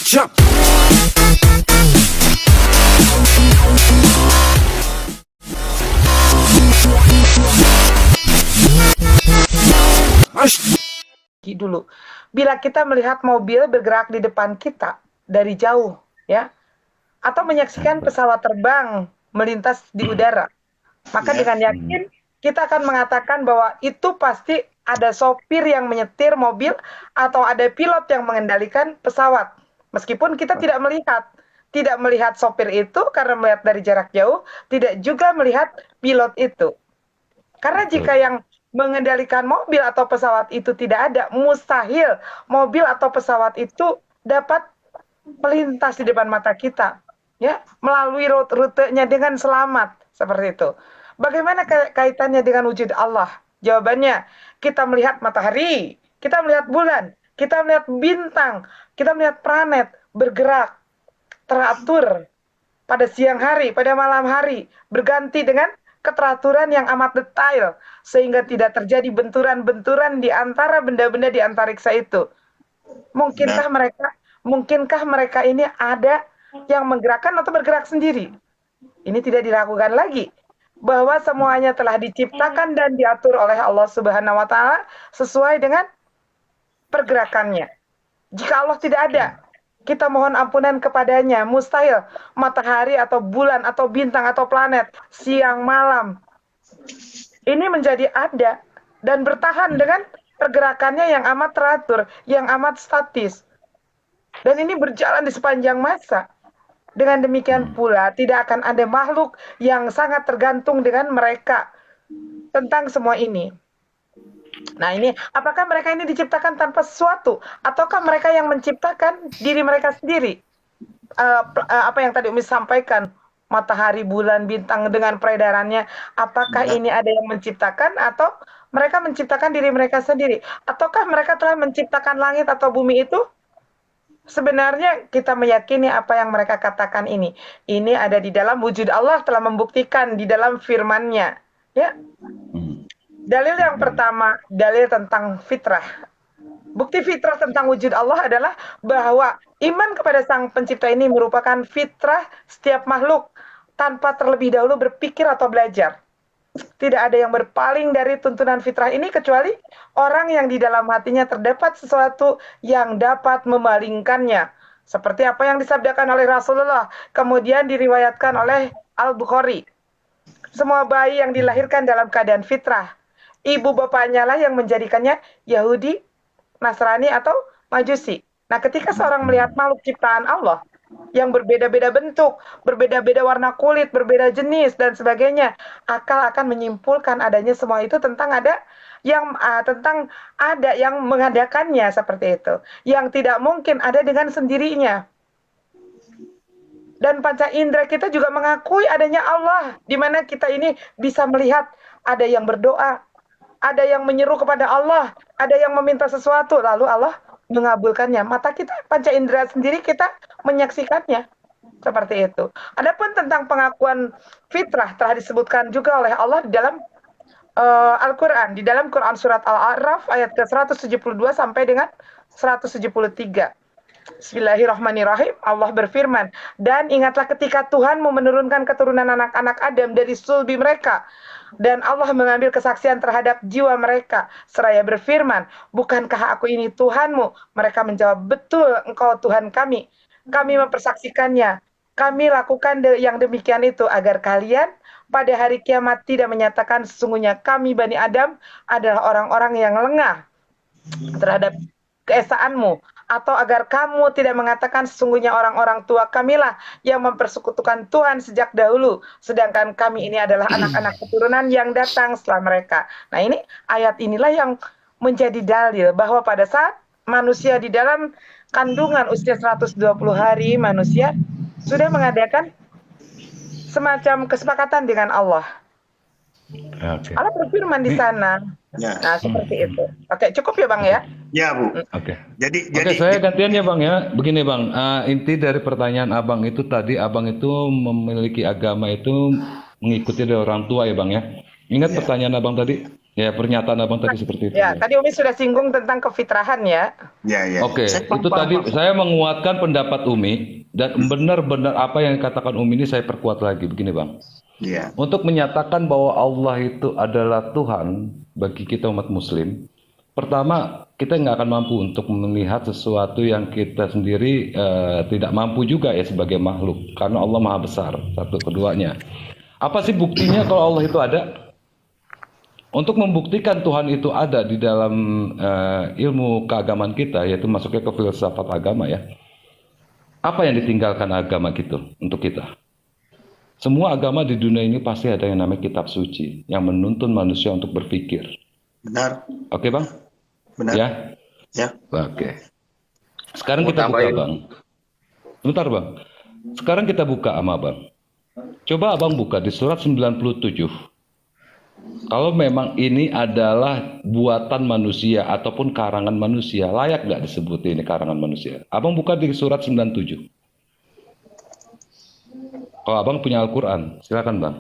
Jump. Dulu, bila kita melihat mobil bergerak di depan kita dari jauh, ya, atau menyaksikan pesawat terbang melintas di udara, maka dengan yakin kita akan mengatakan bahwa itu pasti ada sopir yang menyetir mobil atau ada pilot yang mengendalikan pesawat. Meskipun kita tidak melihat sopir itu karena melihat dari jarak jauh, tidak juga melihat pilot itu. Karena jika yang mengendalikan mobil atau pesawat itu tidak ada, mustahil mobil atau pesawat itu dapat melintas di depan mata kita, ya, melalui rutenya dengan selamat seperti itu. Bagaimana kaitannya dengan wujud Allah? Jawabannya, kita melihat matahari, kita melihat bulan, kita melihat bintang, kita melihat planet bergerak teratur pada siang hari, pada malam hari, berganti dengan keteraturan yang amat detail sehingga tidak terjadi benturan-benturan di antara benda-benda di antariksa itu. Mungkinkah mereka ini ada yang menggerakkan atau bergerak sendiri? Ini tidak diragukan lagi bahwa semuanya telah diciptakan dan diatur oleh Allah Subhanahu wa taala sesuai dengan pergerakannya. Jika Allah tidak ada, kita mohon ampunan kepadanya. Mustahil matahari atau bulan atau bintang atau planet siang malam ini menjadi ada dan bertahan dengan pergerakannya yang amat teratur, yang amat statis. Dan ini berjalan di sepanjang masa. Dengan demikian pula tidak akan ada makhluk yang sangat tergantung dengan mereka tentang semua ini. Nah ini, apakah mereka ini diciptakan tanpa sesuatu? Ataukah mereka yang menciptakan diri mereka sendiri? Apa yang tadi Umi sampaikan, matahari, bulan, bintang dengan peredarannya, apakah ini ada yang menciptakan atau mereka menciptakan diri mereka sendiri? Ataukah mereka telah menciptakan langit atau bumi itu? Sebenarnya kita meyakini apa yang mereka katakan ini. Ini ada di dalam wujud Allah telah membuktikan di dalam firman-Nya. Ya. Dalil yang pertama, dalil tentang fitrah. Bukti fitrah tentang wujud Allah adalah bahwa iman kepada Sang Pencipta ini merupakan fitrah setiap makhluk tanpa terlebih dahulu berpikir atau belajar. Tidak ada yang berpaling dari tuntunan fitrah ini kecuali orang yang di dalam hatinya terdapat sesuatu yang dapat memalingkannya. Seperti apa yang disabdakan oleh Rasulullah, kemudian diriwayatkan oleh Al-Bukhari. Semua bayi yang dilahirkan dalam keadaan fitrah, ibu bapaknya lah yang menjadikannya Yahudi, Nasrani atau Majusi. Nah, ketika seorang melihat makhluk ciptaan Allah yang berbeda-beda bentuk, berbeda-beda warna kulit, berbeda jenis dan sebagainya, akal akan menyimpulkan adanya semua itu tentang ada yang mengadakannya seperti itu. Yang tidak mungkin ada dengan sendirinya. Dan panca indera kita juga mengakui adanya Allah, di mana kita ini bisa melihat ada yang berdoa, ada yang menyeru kepada Allah, ada yang meminta sesuatu, lalu Allah mengabulkannya. Mata kita, panca indera sendiri kita menyaksikannya. Seperti itu. Adapun tentang pengakuan fitrah telah disebutkan juga oleh Allah di dalam Al-Quran. Di dalam Quran surat Al-A'raf ayat ke-172 sampai dengan 173. Bismillahirrahmanirrahim. Allah berfirman, dan ingatlah ketika Tuhanmu menurunkan keturunan anak-anak Adam dari sulbi mereka, dan Allah mengambil kesaksian terhadap jiwa mereka seraya berfirman, bukankah aku ini Tuhanmu? Mereka menjawab, betul, engkau Tuhan kami. Kami mempersaksikannya. Kami lakukan yang demikian itu agar kalian pada hari kiamat tidak menyatakan sesungguhnya kami Bani Adam adalah orang-orang yang lengah terhadap keesaanmu, atau agar kamu tidak mengatakan sesungguhnya orang-orang tua kamilah yang mempersekutukan Tuhan sejak dahulu, sedangkan kami ini adalah anak-anak keturunan yang datang setelah mereka. Nah ini, ayat inilah yang menjadi dalil bahwa pada saat manusia di dalam kandungan usia 120 hari, manusia sudah mengadakan semacam kesepakatan dengan Allah. Allah berfirman di sana. Nah, seperti itu. Oke, cukup ya Bang ya? Ya Bu. Oke. Jadi Saya gantian ya Bang ya. Begini Bang, inti dari pertanyaan Abang itu tadi, Abang itu memiliki agama itu mengikuti dari orang tua ya Bang ya. Ingat pertanyaan Abang tadi? Ya, pernyataan abang tadi seperti itu. Ya, tadi Umi sudah singgung tentang kefitrahan ya. Ya, ya. Oke, Saya itu paham, tadi paham. saya menguatkan pendapat Umi dan benar-benar apa yang dikatakan Umi ini saya perkuat lagi. Begini Bang, Ya, untuk menyatakan bahwa Allah itu adalah Tuhan bagi kita umat Muslim, pertama kita nggak akan mampu untuk melihat sesuatu yang kita sendiri tidak mampu juga ya sebagai makhluk, karena Allah Maha Besar. Satu, keduanya, apa sih buktinya kalau Allah itu ada? Untuk membuktikan Tuhan itu ada di dalam ilmu keagamaan kita, yaitu masuknya ke filsafat agama ya. Apa yang ditinggalkan agama gitu untuk kita? Semua agama di dunia ini pasti ada yang namanya kitab suci yang menuntun manusia untuk berpikir. benar, Oke Bang? benar. Ya? Ya. Oke. Sekarang Mau kita buka tambahin? Bang. Sebentar Bang. Sekarang kita buka sama Bang. Coba Abang buka di surat 97. Kalau memang ini adalah buatan manusia ataupun karangan manusia, layak nggak disebut ini karangan manusia? Abang buka di surat 97. Kalau abang punya Al-Quran, silakan bang.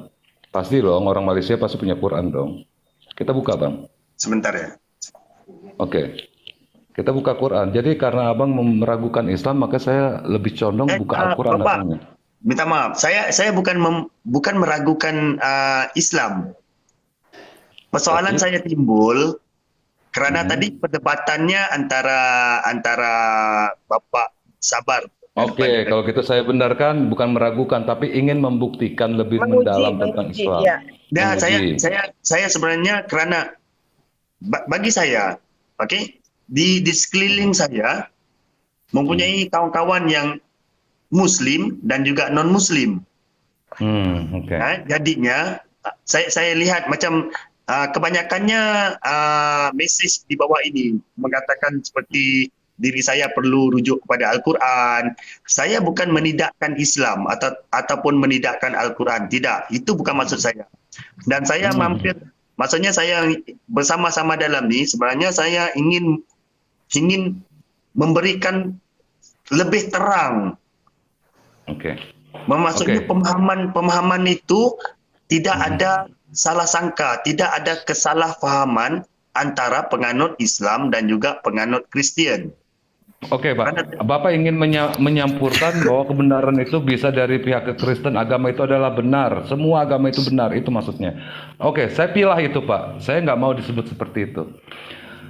Pasti dong, orang Malaysia pasti punya Quran dong. Kita buka bang. Sebentar ya. Oke. Kita buka Quran. Jadi karena abang meragukan Islam, maka saya lebih condong buka Al-Quran. Bapak, abangnya. minta maaf. Saya bukan meragukan Islam. Persoalan Oke. saya timbul karena tadi perdebatannya antara Bapak Sabar. Oke, kalau gitu saya benarkan bukan meragukan, tapi ingin membuktikan lebih mendalam tentang menguji, Islam. ya. Nah, Menguji. saya sebenarnya karena bagi saya, oke, di sekeliling saya mempunyai kawan-kawan yang Muslim dan juga non-Muslim. Oke. Nah, jadinya saya lihat macam kebanyakannya mesej di bawah ini mengatakan seperti diri saya perlu rujuk kepada Al-Quran. Saya bukan menidakkan Islam ataupun menidakkan Al-Quran. Tidak, itu bukan maksud saya. Dan saya maksudnya saya bersama-sama dalam ni sebenarnya saya ingin memberikan lebih terang. Oke. Maksudnya Oke. pemahaman itu tidak ada salah sangka, tidak ada kesalahfahaman antara penganut Islam dan juga penganut Kristian. Oke, Pak. Bapak ingin menyampurkan bahwa kebenaran itu bisa dari pihak Kristen, agama itu adalah benar. Semua agama itu benar, itu maksudnya. Oke, saya pilah itu, Pak. Saya nggak mau disebut seperti itu.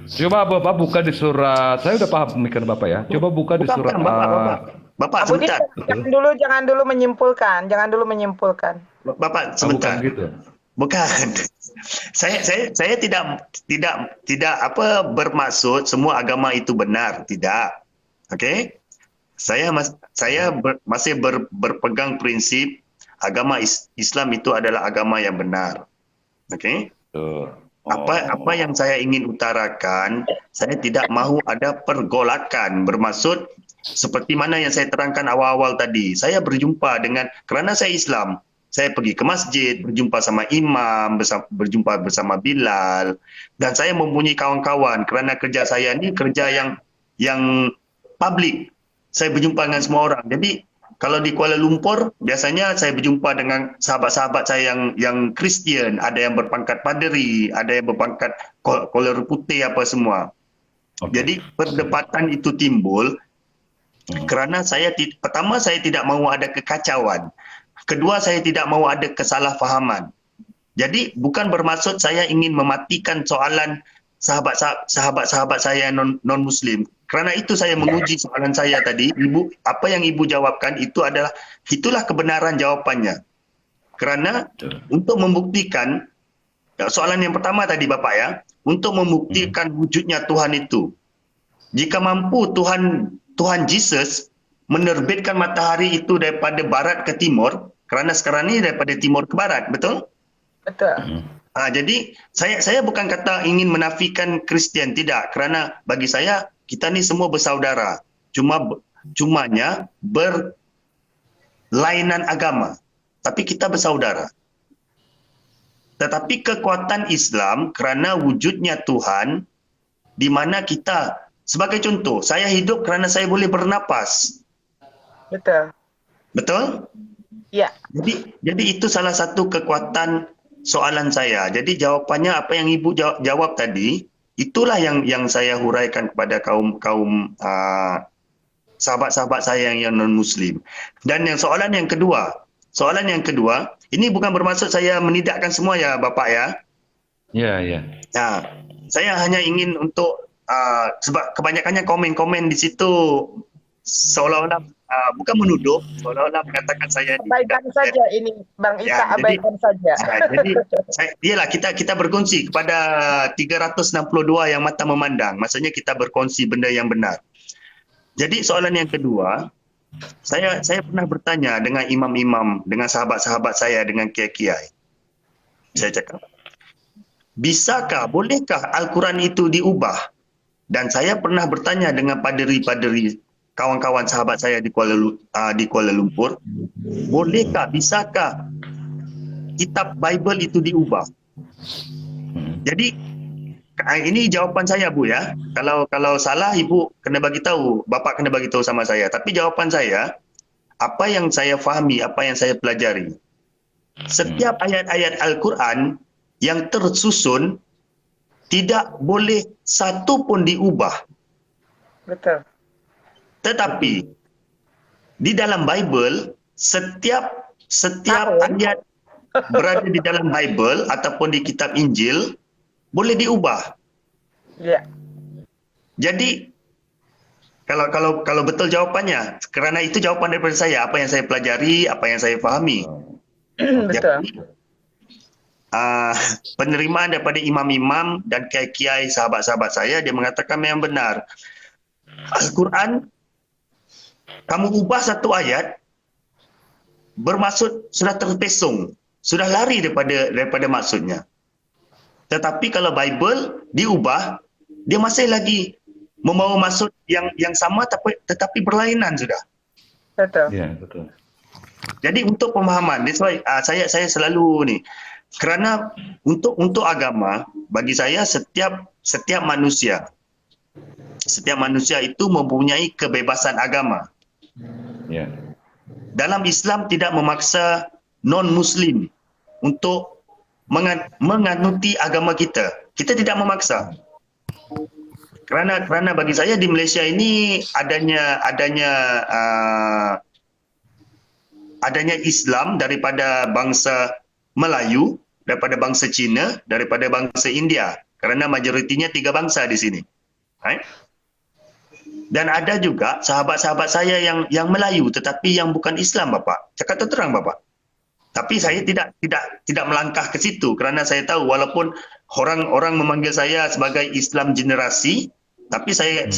Coba Bapak buka di surat, saya udah paham pemikiran Bapak ya. Coba buka di surat Bapak Abu Din, sebentar. jangan dulu menyimpulkan, Bapak bukan sebentar. gitu. Bukan. Saya tidak bermaksud semua agama itu benar, tidak. Oke? Saya masih berpegang prinsip agama Islam itu adalah agama yang benar. Oke? Tuh. Apa yang saya ingin utarakan, saya tidak mahu ada pergolakan, bermaksud seperti mana yang saya terangkan awal-awal tadi. Saya berjumpa kerana saya Islam, saya pergi ke masjid, berjumpa sama imam, berjumpa bersama Bilal, dan saya mempunyai kawan-kawan kerana kerja saya ini kerja yang publik. Saya berjumpa dengan semua orang. Jadi kalau di Kuala Lumpur biasanya saya berjumpa dengan sahabat-sahabat saya yang Kristian, ada yang berpangkat paderi, ada yang berpangkat kolor putih apa semua. Jadi perdebatan itu timbul kerana pertama saya tidak mahu ada kekacauan. Kedua, saya tidak mahu ada kesalahfahaman. Jadi bukan bermaksud saya ingin mematikan soalan sahabat-sahabat saya non-Muslim. Kerana itu saya menguji soalan saya tadi. Apa yang Ibu jawabkan itulah kebenaran jawapannya. Kerana untuk membuktikan, soalan yang pertama tadi Bapak ya, untuk membuktikan wujudnya Tuhan itu. Jika mampu Tuhan Yesus menerbitkan matahari itu daripada barat ke timur, kerana sekarang ini daripada timur ke barat, betul? Betul. Jadi saya bukan kata ingin menafikan Kristian, tidak. Kerana bagi saya kita ni semua bersaudara. Cumanya berlainan agama, tapi kita bersaudara. Tetapi kekuatan Islam kerana wujudnya Tuhan, di mana kita, sebagai contoh, saya hidup kerana saya boleh bernapas. Betul. Betul? Ya. Jadi itu salah satu kekuatan soalan saya. Jadi jawapannya apa yang Ibu jawab tadi, itulah yang saya huraikan kepada kaum sahabat-sahabat saya yang non-Muslim. Dan soalan yang kedua, ini bukan bermaksud saya menidakkan semua ya Bapak ya. Ya, ya. Nah, saya hanya ingin untuk sebab kebanyakannya komen-komen di situ seolah-olah bukan menuduh, seolah-olah mengatakan saya Abaikan saja ini, Bang Isa, Ya, abaikan saja. jadi iyalah kita berkongsi kepada 362 yang mata memandang. Maksudnya kita berkongsi benda yang benar. Jadi soalan yang kedua, saya pernah bertanya dengan imam-imam, dengan sahabat-sahabat saya, dengan kiai-kiai. Saya cakap, bolehkah Al-Quran itu diubah? Dan saya pernah bertanya dengan paderi-paderi, kawan-kawan sahabat saya di Kuala Lumpur, bisakah kitab Bible itu diubah? Jadi ini jawapan saya Bu ya. Kalau salah Ibu kena bagi tahu, Bapak kena bagi tahu sama saya. Tapi jawapan saya, apa yang saya fahami, apa yang saya pelajari. Setiap ayat-ayat Al-Quran yang tersusun tidak boleh satu pun diubah. Betul. Tetapi di dalam Bible setiap ayat berada di dalam Bible ataupun di kitab Injil boleh diubah. Ya. Jadi kalau betul jawapannya, kerana itu jawapan daripada saya, apa yang saya pelajari, apa yang saya fahami. Betul. Jadi, penerimaan daripada imam-imam dan kiai-kiai sahabat-sahabat saya, dia mengatakan memang benar. Al-Quran, kamu ubah satu ayat, bermaksud sudah terpesong, sudah lari daripada maksudnya. Tetapi kalau Bible diubah, dia masih lagi membawa maksud yang sama tetapi berlainan sudah. Betul. Ya, betul. Jadi untuk pemahaman, saya selalu ni, kerana untuk agama, bagi saya setiap manusia itu mempunyai kebebasan agama. Ya. Dalam Islam tidak memaksa non-Muslim untuk menganuti agama kita. Kita tidak memaksa. Kerana bagi saya di Malaysia ini adanya Islam daripada bangsa Melayu, daripada bangsa Cina, daripada bangsa India. Kerana majoritinya 3 bangsa di sini. Right? Dan ada juga sahabat-sahabat saya yang Melayu tetapi yang bukan Islam Bapak. Cakap terang Bapak. Tapi saya tidak melangkah ke situ kerana saya tahu walaupun orang memanggil saya sebagai Islam generasi, tapi saya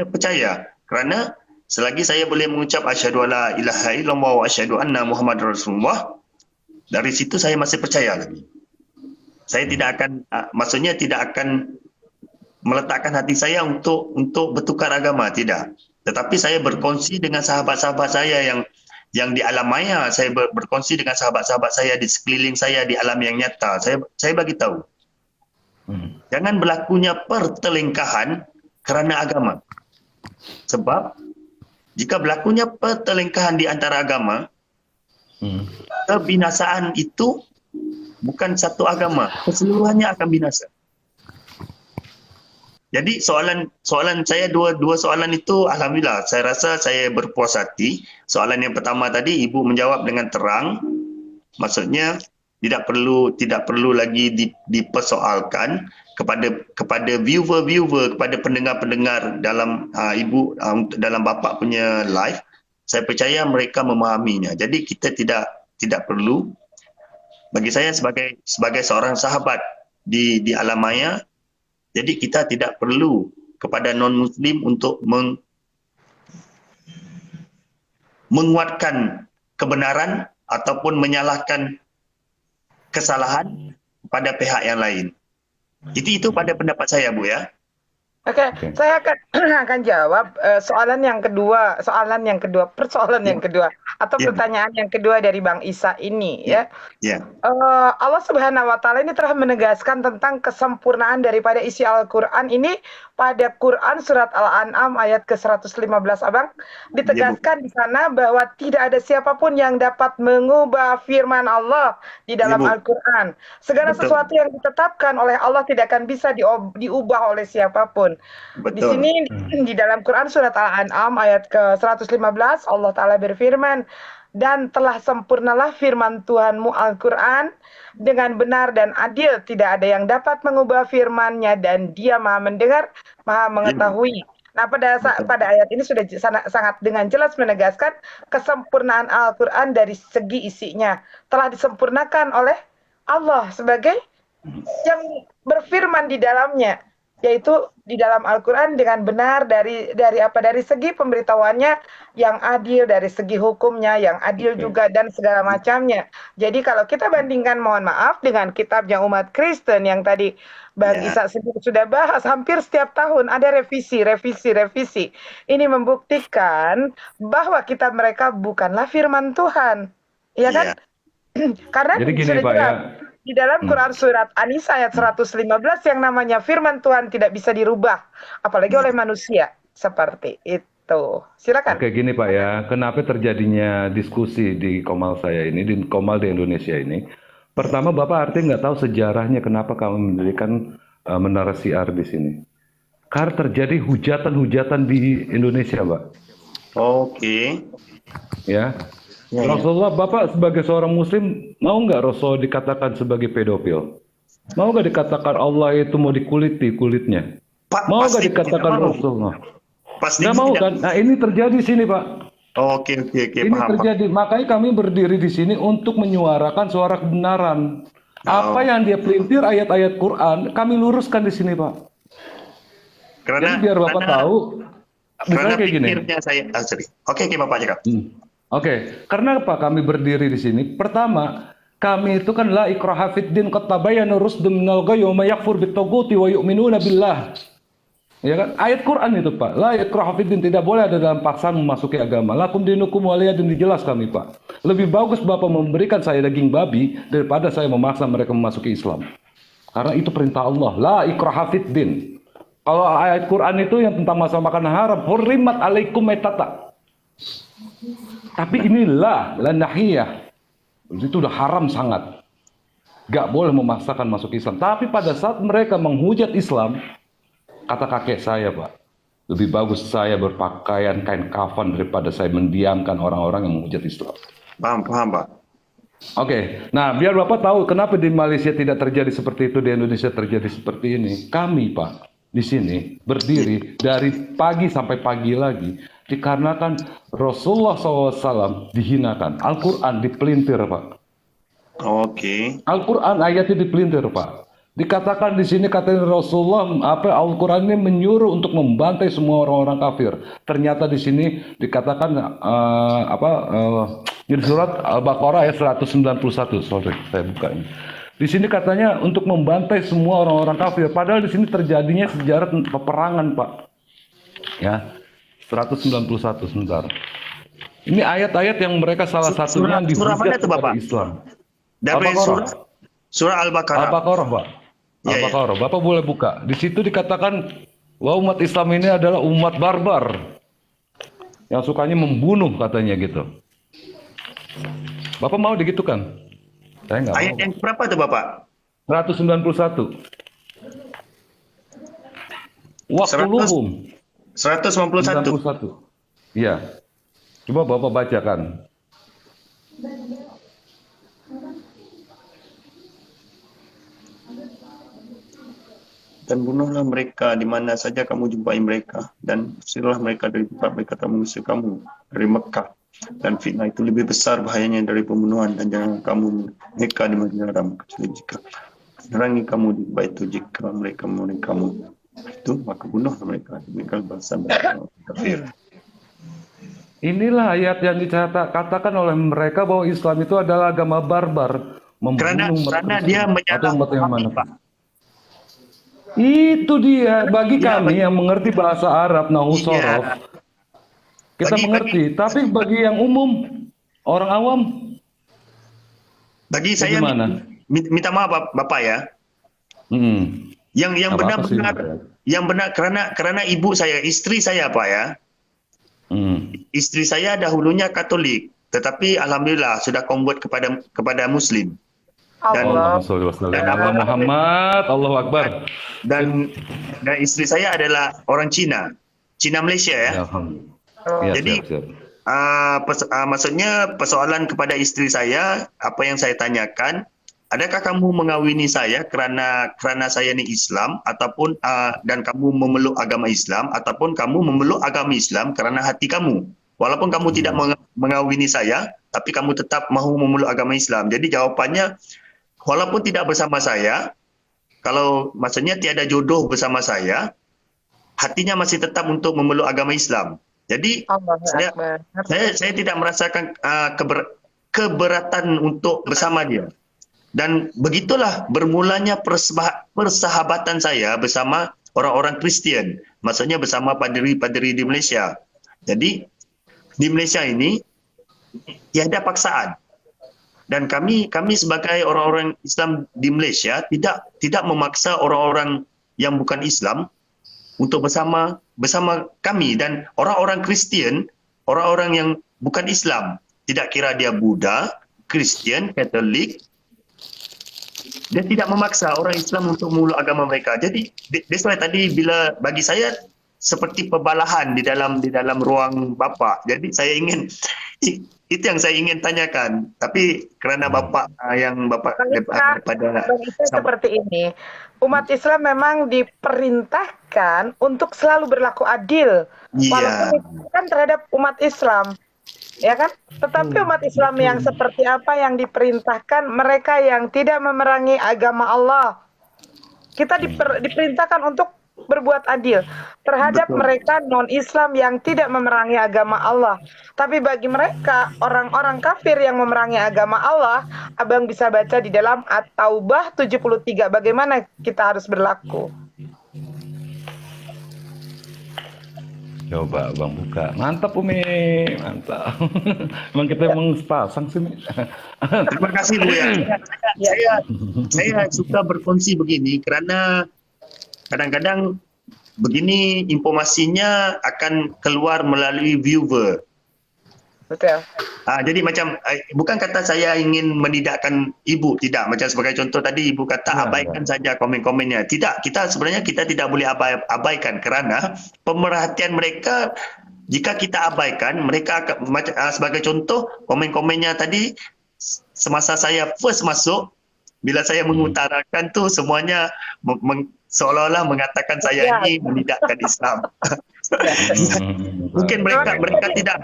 percaya kerana selagi saya boleh mengucap asyhadu alla ilaha illallah wa asyhadu anna Muhammadar Rasulullah, dari situ saya masih percaya lagi. Saya tidak akan meletakkan hati saya untuk bertukar agama, tidak. Tetapi saya berkongsi dengan sahabat-sahabat saya yang di alam maya, saya berkongsi dengan sahabat-sahabat saya di sekeliling saya di alam yang nyata. Saya bagi tahu. Jangan berlakunya pertelingkahan kerana agama. Sebab jika berlakunya pertelingkahan di antara agama, kebinasaan itu bukan satu agama, keseluruhannya akan binasa. Jadi soalan saya dua soalan itu alhamdulillah saya rasa saya berpuas hati. Soalan yang pertama tadi Ibu menjawab dengan terang. Maksudnya tidak perlu lagi dipersoalkan kepada viewer, kepada pendengar-pendengar dalam Ibu dalam Bapak punya live. Saya percaya mereka memahaminya. Jadi kita tidak perlu, bagi saya sebagai seorang sahabat di alam maya, jadi kita tidak perlu kepada non-Muslim untuk menguatkan kebenaran ataupun menyalahkan kesalahan pada pihak yang lain. Itu pada pendapat saya, Bu ya. Oke, saya akan jawab persoalan yang kedua atau pertanyaan yang kedua dari Bang Isa ini ya. Allah Subhanahu wa taala ini telah menegaskan tentang kesempurnaan daripada isi Al-Qur'an ini pada Quran surat Al-An'am ayat ke-115 Abang, ditegaskan di sana bahwa tidak ada siapapun yang dapat mengubah firman Allah di dalam Bu. Al-Quran. Segala Betul. sesuatu yang ditetapkan oleh Allah tidak akan bisa diubah oleh siapapun. Di Betul. sini di dalam Quran surat Al-An'am ayat ke-115 Allah Ta'ala berfirman, dan telah sempurnalah firman Tuhanmu Al-Quran dengan benar dan adil, tidak ada yang dapat mengubah firman-Nya dan Dia Maha mendengar, Maha mengetahui. Nah, pada ayat ini sudah sangat dengan jelas menegaskan kesempurnaan Al-Quran dari segi isinya telah disempurnakan oleh Allah sebagai yang berfirman di dalamnya, yaitu di dalam Al-Quran dengan benar dari segi pemberitahuannya yang adil, dari segi hukumnya yang adil juga, dan segala macamnya. Jadi kalau kita bandingkan, mohon maaf, dengan kitabnya umat Kristen yang tadi Bang Isa sendiri sudah bahas, hampir setiap tahun ada revisi. Ini membuktikan bahwa kitab mereka bukanlah firman Tuhan. Ya kan? Karena Jadi gini sudah Pak jelas ya. di dalam Quran surat An-Nisa ayat 115 yang namanya firman Tuhan tidak bisa dirubah, apalagi oleh manusia. Seperti itu. Silakan. Oke gini Pak ya, kenapa terjadinya diskusi di Komal saya ini, di Komal di Indonesia ini? Pertama Bapak artinya nggak tahu sejarahnya kenapa kami mendirikan Menara Siar di sini. Karena terjadi hujatan-hujatan di Indonesia Pak. Oke. Ya. Rasulullah, Bapak sebagai seorang Muslim, mau nggak Rasul dikatakan sebagai pedofil? Mau nggak dikatakan Allah itu mau dikuliti kulitnya? Mau nggak dikatakan Rasulullah? Pasti Nggak mau kan? Nah ini terjadi sini Pak. Oke, Ini paham. terjadi. Makanya kami berdiri di sini untuk menyuarakan suara kebenaran. Apa yang dia pelintir ayat-ayat Quran, kami luruskan di sini Pak. Jadi biar Bapak tahu, misalnya kayak gini. Oke, Bapak cakap. Oke, karena apa kami berdiri di sini? Pertama, kami itu kan la ikraha fid din qad tabayyana rusdu minal ghayyi wa may yakfur bit-taghuti wa yu'minuna billah. Ya kan? Ayat Quran itu, Pak. La ikraha fid din, tidak boleh ada dalam paksaan memasuki agama. Lakum dinukum waliyadin, dijelas kami, Pak. Lebih bagus Bapak memberikan saya daging babi daripada saya memaksa mereka memasuki Islam. Karena itu perintah Allah. La ikraha fid din. Kalau ayat Quran itu yang tentang masalah makanan haram, hurrimat alaikum maitata. Tapi inilah lanahiyah, itu udah haram sangat, gak boleh memaksakan masuk Islam. Tapi pada saat mereka menghujat Islam, kata kakek saya Pak, lebih bagus saya berpakaian kain kafan daripada saya mendiamkan orang-orang yang menghujat Islam. Paham Pak. Oke, nah biar Bapak tahu kenapa di Malaysia tidak terjadi seperti itu, di Indonesia terjadi seperti ini. Kami Pak di sini berdiri dari pagi sampai pagi lagi. Dikarenakan Rasulullah SAW dihinakan, Al-Quran dipelintir Pak. Oke. Al-Quran ayatnya dipelintir Pak. Dikatakan di sini katanya Rasulullah Al-Quran ini menyuruh untuk membantai semua orang-orang kafir. Ternyata di sini dikatakan di surat Al-Baqarah ayat 191. Sorry, saya buka ini. Di sini katanya untuk membantai semua orang-orang kafir. Padahal di sini terjadinya sejarah peperangan Pak. Ya. 191 sebentar. Ini ayat-ayat yang mereka salah satunya dihujat kepada Islam. Dari surah Al-Baqarah. Al-Baqarah, Pak. Al-Baqarah. Bapak boleh buka. Di situ dikatakan bahwa umat Islam ini adalah umat barbar yang sukanya membunuh katanya gitu. Bapak mau digitukan? Saya nggak mau. Ayat yang berapa tuh Bapak? 191. Waqtuluhum. 191. Iya. Coba Bapak bacakan. Dan bunuhlah mereka di mana saja kamu jumpai mereka, dan usirlah mereka dari tempat mereka mengusir kamu dari Mekah. Dan fitnah itu lebih besar bahayanya dari pembunuhan, dan jangan kamu mereka di Masjidil Haram kecuali jika menerangi kamu di tempat itu. Jika mereka memerangi kamu itu, maka bunuhlah mereka. Demikian balasan dari kafir. Inilah ayat yang dikatakan oleh mereka bahwa Islam itu adalah agama barbar, membunuh karena dia menyalahpahami Pak. Itu dia bagi kami yang mengerti bahasa Arab nahusorof. Kita mengerti, tapi bagi yang umum, orang awam, bagi saya minta maaf Bapak ya. Yang Apa-apa sih, benar-benar Mas? yang benar karena ibu saya, istri saya Pak ya. Hmm. Istri saya dahulunya Katolik, tetapi alhamdulillah sudah convert kepada Muslim. Dan Allah. Allahumma sholli wa sallim dan ala apa Muhammad. Allahu Akbar. dan dan istri saya adalah orang Cina, Cina Malaysia ya. Ya, alhamdulillah. Oh. Ya, Jadi siap. maksudnya persoalan kepada istri saya, apa yang saya tanyakan, adakah kamu mengawini saya kerana saya ni Islam ataupun dan kamu memeluk agama Islam, ataupun kamu memeluk agama Islam kerana hati kamu. Walaupun kamu tidak mengawini saya, tapi kamu tetap mahu memeluk agama Islam. Jadi jawapannya, walaupun tidak bersama saya, kalau maksudnya tiada jodoh bersama saya, hatinya masih tetap untuk memeluk agama Islam. Jadi Allahu saya Akbar. saya tidak merasakan keberatan untuk bersama dia. Dan begitulah bermulanya persahabatan saya bersama orang-orang Kristian. Maksudnya bersama padri-padri di Malaysia. Jadi di Malaysia ini tiada paksaan. Dan kami sebagai orang-orang Islam di Malaysia tidak memaksa orang-orang yang bukan Islam untuk bersama kami. Dan orang-orang Kristian, orang-orang yang bukan Islam, tidak kira dia Buddha, Kristian, Katolik, dia tidak memaksa orang Islam untuk memeluk agama mereka. Jadi that's why tadi bila bagi saya seperti pembalahan di dalam ruang bapa. Jadi saya ingin itu yang saya ingin tanyakan. Tapi kerana bapa daripada Bang Isa seperti ini. Umat Islam memang diperintahkan untuk selalu berlaku adil. Walaupun itu kan terhadap umat Islam. Ya kan? Tetapi umat Islam yang seperti apa yang diperintahkan, mereka yang tidak memerangi agama Allah. Kita diperintahkan untuk berbuat adil terhadap mereka non-Islam yang tidak memerangi agama Allah. Tapi bagi mereka, orang-orang kafir yang memerangi agama Allah, Abang bisa baca di dalam At-Taubah 73, bagaimana kita harus berlaku. Coba Bang buka. Mantap Umi, mantap. Emang kita emang pasang sih, Mi. Terima kasih Bu ya. Saya suka berkongsi begini kerana kadang-kadang begini informasinya akan keluar melalui viewer. Betul. Jadi macam bukan kata saya ingin menidakkan ibu, tidak. Macam sebagai contoh tadi ibu kata abaikan saja komen-komennya. Tidak, kita tidak boleh abaikan kerana pemerhatian mereka, jika kita abaikan, mereka sebagai contoh komen-komennya tadi semasa saya first masuk, bila saya mengutarakan tu semuanya seolah-olah mengatakan saya ini menidakkan Islam. Mungkin mereka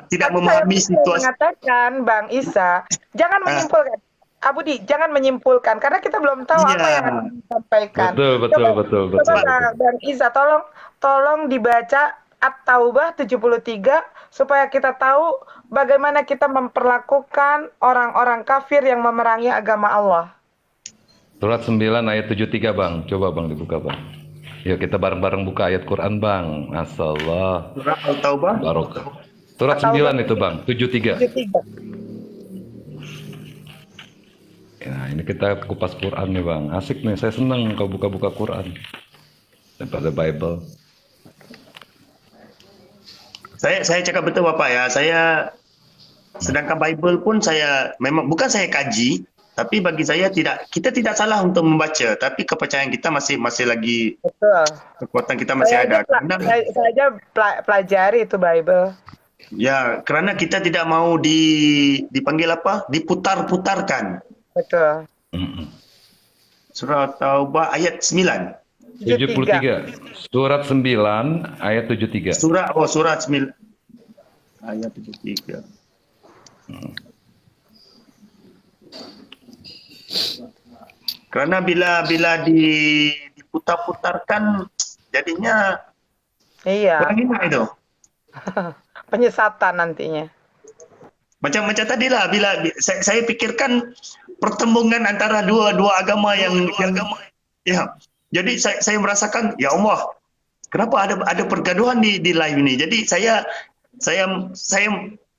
tidak memahami situasi. Mengatakan Bang Isa, jangan menyimpulkan. Abudi, jangan menyimpulkan karena kita belum tahu apa yang akan disampaikan. Betul. Coba Bang Isa, tolong dibaca At-Taubah 73 supaya kita tahu bagaimana kita memperlakukan orang-orang kafir yang memerangi agama Allah. Surat 9 ayat 73 Bang. Coba Bang dibuka Bang. Yuk kita bareng-bareng buka ayat Quran Bang. Masyaallah. Surat Al-Taubah. Barokah. Surat 9 itu Bang, 73. Nah ini kita kupas Quran nih Bang. Asik nih, saya senang kau buka-buka Quran. Daripada Bible. Saya cakap betul Bapak ya. Sedangkan Bible pun memang bukan saya kaji, tapi bagi saya kita tidak salah untuk membaca, tapi kepercayaan kita masih lagi, betul. Kekuatan kita masih ada. Saya aja pelajari itu Bible. Ya, kerana kita tidak mau dipanggil apa? Diputar-putarkan. Betul. Surah Taubah ayat 9. 73. Surat 9 ayat 73. Surat 9 ayat 73. Karena bila diputar-putarkan jadinya kurang enak itu. Penyesatan nantinya. Macam tadilah bila saya pikirkan pertembungan antara dua agama yang ya. Jadi saya merasakan ya Allah, kenapa ada pergaduhan di live ini. Jadi saya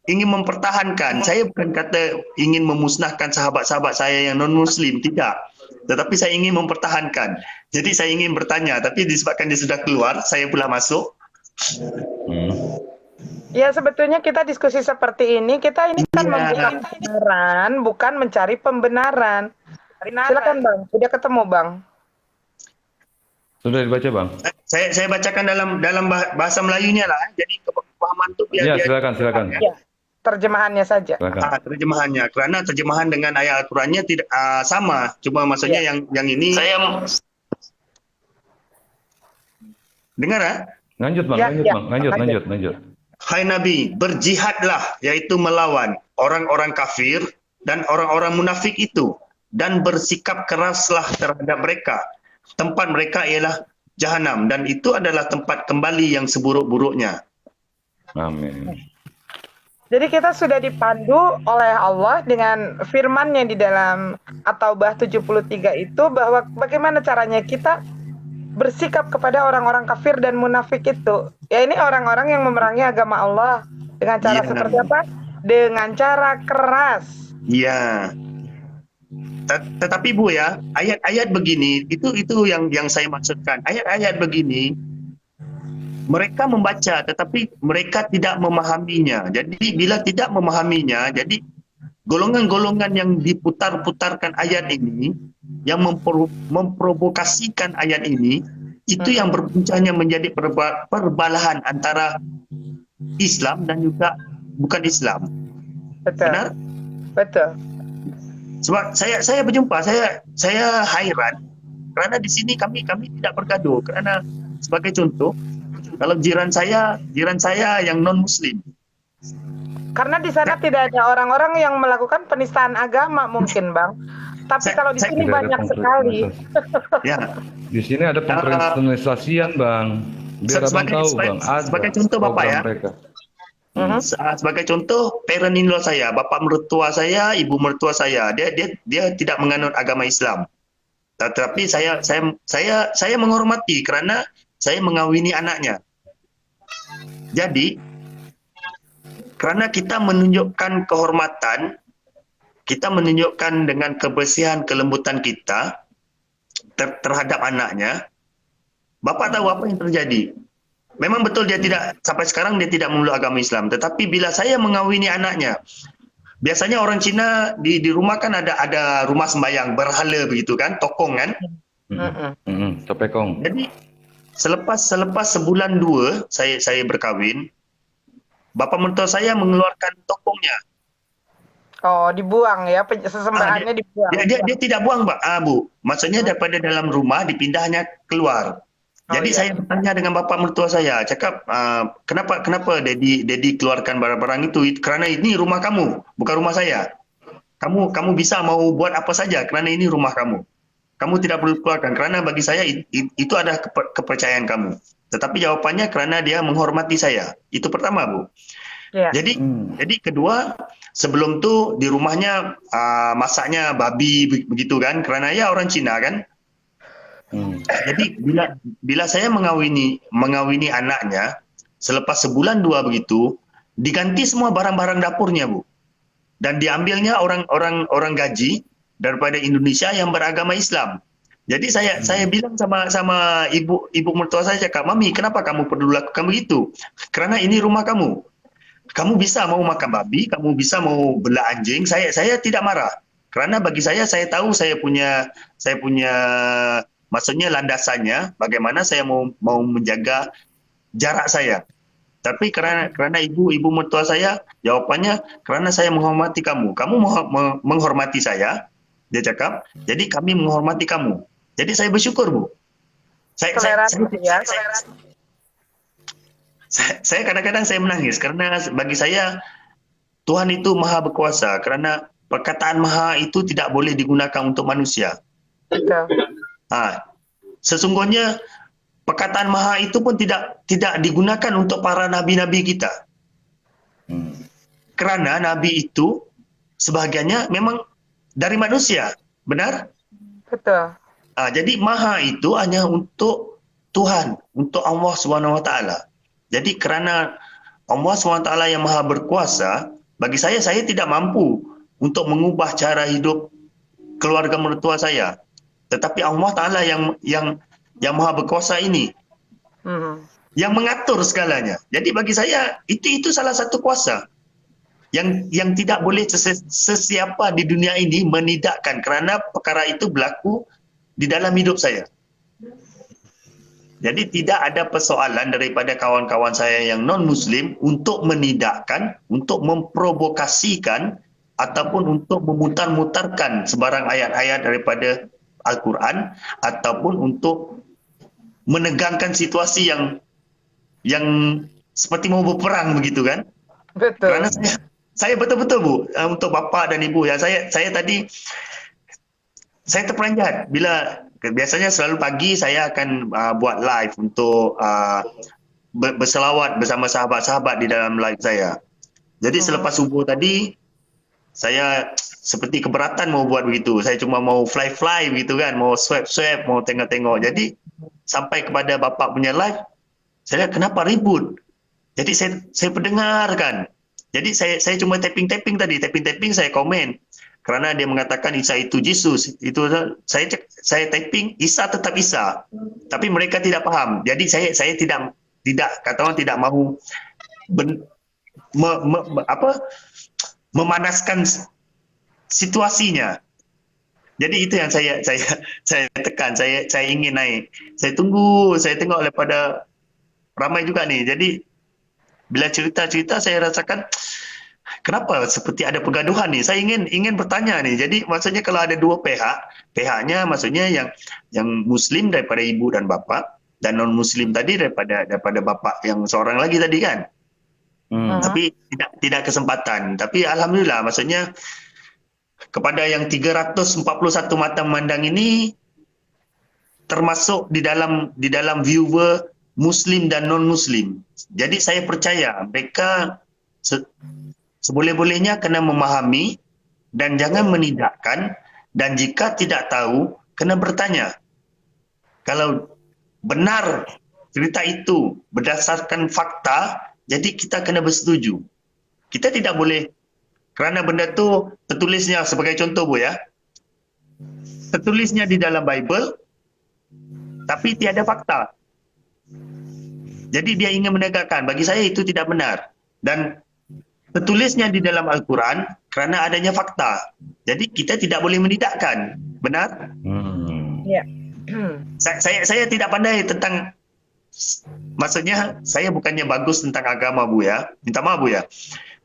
ingin mempertahankan. Saya bukan kata ingin memusnahkan sahabat-sahabat saya yang non-muslim, tidak. Tetapi saya ingin mempertahankan. Jadi saya ingin bertanya, tapi disebabkan dia sudah keluar, saya pula masuk. Ya, sebetulnya kita diskusi seperti ini, kita ini kan membuka kebenaran, bukan mencari pembenaran. Silakan Bang, udah ketemu Bang. Sudah dibaca, Bang? Saya bacakan dalam bahasa Melayunya lah. Jadi kepahaman itu biar Ya, silakan. Ya, terjemahannya saja. Silakan. Terjemahannya, karena terjemahan dengan ayat Al-Qurannya tidak sama, cuma maksudnya yang ini. Saya dengar ya? Lanjut, Bang. Ya, Lanjut, ya. Bang. Lanjut. Hai Nabi, berjihadlah, yaitu melawan orang-orang kafir dan orang-orang munafik itu, dan bersikap keraslah terhadap mereka. Tempat mereka ialah Jahanam, dan itu adalah tempat kembali yang seburuk-buruknya. Amin. Jadi kita sudah dipandu oleh Allah dengan firman-Nya di dalam At-Taubah 73 itu, bahwa bagaimana caranya kita bersikap kepada orang-orang kafir dan munafik itu. Ya, ini orang-orang yang memerangi agama Allah dengan cara seperti apa? Dengan cara keras. Iya. Tetapi Bu ya, ayat-ayat begini itu yang saya maksudkan. Ayat-ayat begini mereka membaca tetapi mereka tidak memahaminya. Jadi bila tidak memahaminya, jadi golongan-golongan yang diputar-putarkan ayat ini, yang memprovokasikan ayat ini, itu yang berpuncanya menjadi perbalahan antara Islam dan juga bukan Islam. Betul. Benar? Betul. Sebab saya berjumpa, saya hairan karena di sini kami tidak bergaduh. Karena sebagai contoh, kalau jiran saya yang non Muslim. Karena di sana tidak ada orang-orang yang melakukan penistaan agama mungkin, Bang. Tapi kalau di sini banyak sekali. Ya. Di sini ada pengkristenisasian, Bang. Biar Abang tahu, Bang. Sebagai contoh Bapak ya. Sebagai contoh, parent in law saya, bapak mertua saya, ibu mertua saya, dia tidak menganut agama Islam. Tetapi saya menghormati karena saya mengawini anaknya. Jadi karena kita menunjukkan kehormatan, kita menunjukkan dengan kebersihan, kelembutan kita terhadap anaknya. Bapak tahu apa yang terjadi. Memang betul dia tidak, sampai sekarang dia tidak memeluk agama Islam. Tetapi bila saya mengawini anaknya, biasanya orang Cina di rumah kan ada rumah sembahyang, berhala begitu kan, tokong kan. Topekong. Jadi selepas sebulan 2 saya berkahwin, bapak mertua saya mengeluarkan tokongnya. Oh, dibuang ya, sesembahannya dibuang. Dia tidak buang, Bu. Maksudnya daripada dalam rumah dipindahnya keluar. Jadi saya bertanya dengan bapak mertua saya, cakap, kenapa Daddy keluarkan barang-barang itu? Kerana ini rumah kamu, bukan rumah saya. Kamu bisa mau buat apa saja kerana ini rumah kamu. Kamu tidak perlu keluarkan kerana bagi saya itu adalah kepercayaan kamu. Tetapi jawapannya kerana dia menghormati saya. Itu pertama, Bu. Yeah. Jadi kedua, sebelum tu di rumahnya masaknya babi begitu kan, kerana ya orang Cina kan. Jadi bila saya mengawini anaknya, selepas sebulan 2 begitu, diganti semua barang-barang dapurnya, Bu. Dan diambilnya orang gaji daripada Indonesia yang beragama Islam. Jadi saya bilang sama ibu mertua saya, cakap, "Mami, kenapa kamu perlu lakukan begitu? Kerana ini rumah kamu. Kamu bisa mau makan babi, kamu bisa mau belah anjing, saya tidak marah. Kerana bagi saya tahu saya punya maksudnya landasannya bagaimana saya mau menjaga jarak saya. Tapi kerana ibu mertua saya, jawapannya kerana saya menghormati kamu. Kamu menghormati saya, dia cakap. Jadi kami menghormati kamu. Jadi saya bersyukur, Bu. Saya kadang-kadang saya menangis karena bagi saya Tuhan itu maha berkuasa, kerana perkataan maha itu tidak boleh digunakan untuk manusia. Betul. Sesungguhnya perkataan maha itu pun tidak digunakan untuk para nabi-nabi kita. Kerana nabi itu sebahagiannya memang dari manusia, benar? Betul. Jadi maha itu hanya untuk Tuhan, untuk Allah SWT. Jadi kerana Allah SWT yang maha berkuasa, bagi saya tidak mampu untuk mengubah cara hidup keluarga mertua saya. tetapi Allah Ta'ala yang maha berkuasa ini, yang mengatur segalanya. Jadi bagi saya, itu salah satu kuasa yang tidak boleh sesiapa di dunia ini menidakkan, kerana perkara itu berlaku di dalam hidup saya. Jadi tidak ada persoalan daripada kawan-kawan saya yang non-Muslim untuk menidakkan, untuk memprovokasikan, ataupun untuk memutar-mutarkan sebarang ayat-ayat daripada Al-Quran, ataupun untuk menegangkan situasi yang seperti mau berperang begitu kan. Betul. Kerana saya betul-betul Bu, untuk bapa dan ibu ya, saya tadi saya terperanjat bila biasanya selalu pagi saya akan buat live untuk berselawat bersama sahabat-sahabat di dalam live saya. Jadi selepas subuh tadi saya seperti keberatan mau buat begitu. Saya cuma mau fly begitu kan, mau swipe, mau tengok-tengok. Jadi sampai kepada bapa punya live, saya lihat kenapa ribut. Jadi saya pendengarkan. Jadi saya cuma tapping tadi, saya komen. Kerana dia mengatakan Isa itu Yesus, itu saya typing Isa tetap Isa, tapi mereka tidak faham. Jadi saya tidak kata orang tidak mahu memanaskan situasinya. Jadi itu yang saya tekan, saya ingin naik. Saya tunggu, saya tengok daripada ramai juga nih. Jadi bila cerita-cerita saya rasakan kenapa seperti ada pergaduhan nih. Saya ingin bertanya nih. Jadi maksudnya kalau ada dua pihaknya maksudnya yang Muslim daripada ibu dan bapa, dan non Muslim tadi daripada bapa yang seorang lagi tadi kan. Tapi tidak kesempatan. Tapi alhamdulillah maksudnya kepada yang 341 mata memandang ini termasuk di dalam viewer Muslim dan non Muslim. Jadi saya percaya mereka seboleh-bolehnya kena memahami dan jangan menidakkan, dan jika tidak tahu kena bertanya. Kalau benar cerita itu berdasarkan fakta, jadi kita kena bersetuju. Kita tidak boleh, kerana benda tu tertulisnya sebagai contoh Bu ya, tertulisnya di dalam Bible tapi tiada fakta. Jadi dia ingin menegakkan, bagi saya itu tidak benar. Dan tertulisnya di dalam Al-Quran kerana adanya fakta. Jadi kita tidak boleh menidakkan. Benar? Ya. Saya tidak pandai tentang, maksudnya saya bukannya bagus tentang agama Bu ya. Minta maaf Bu ya.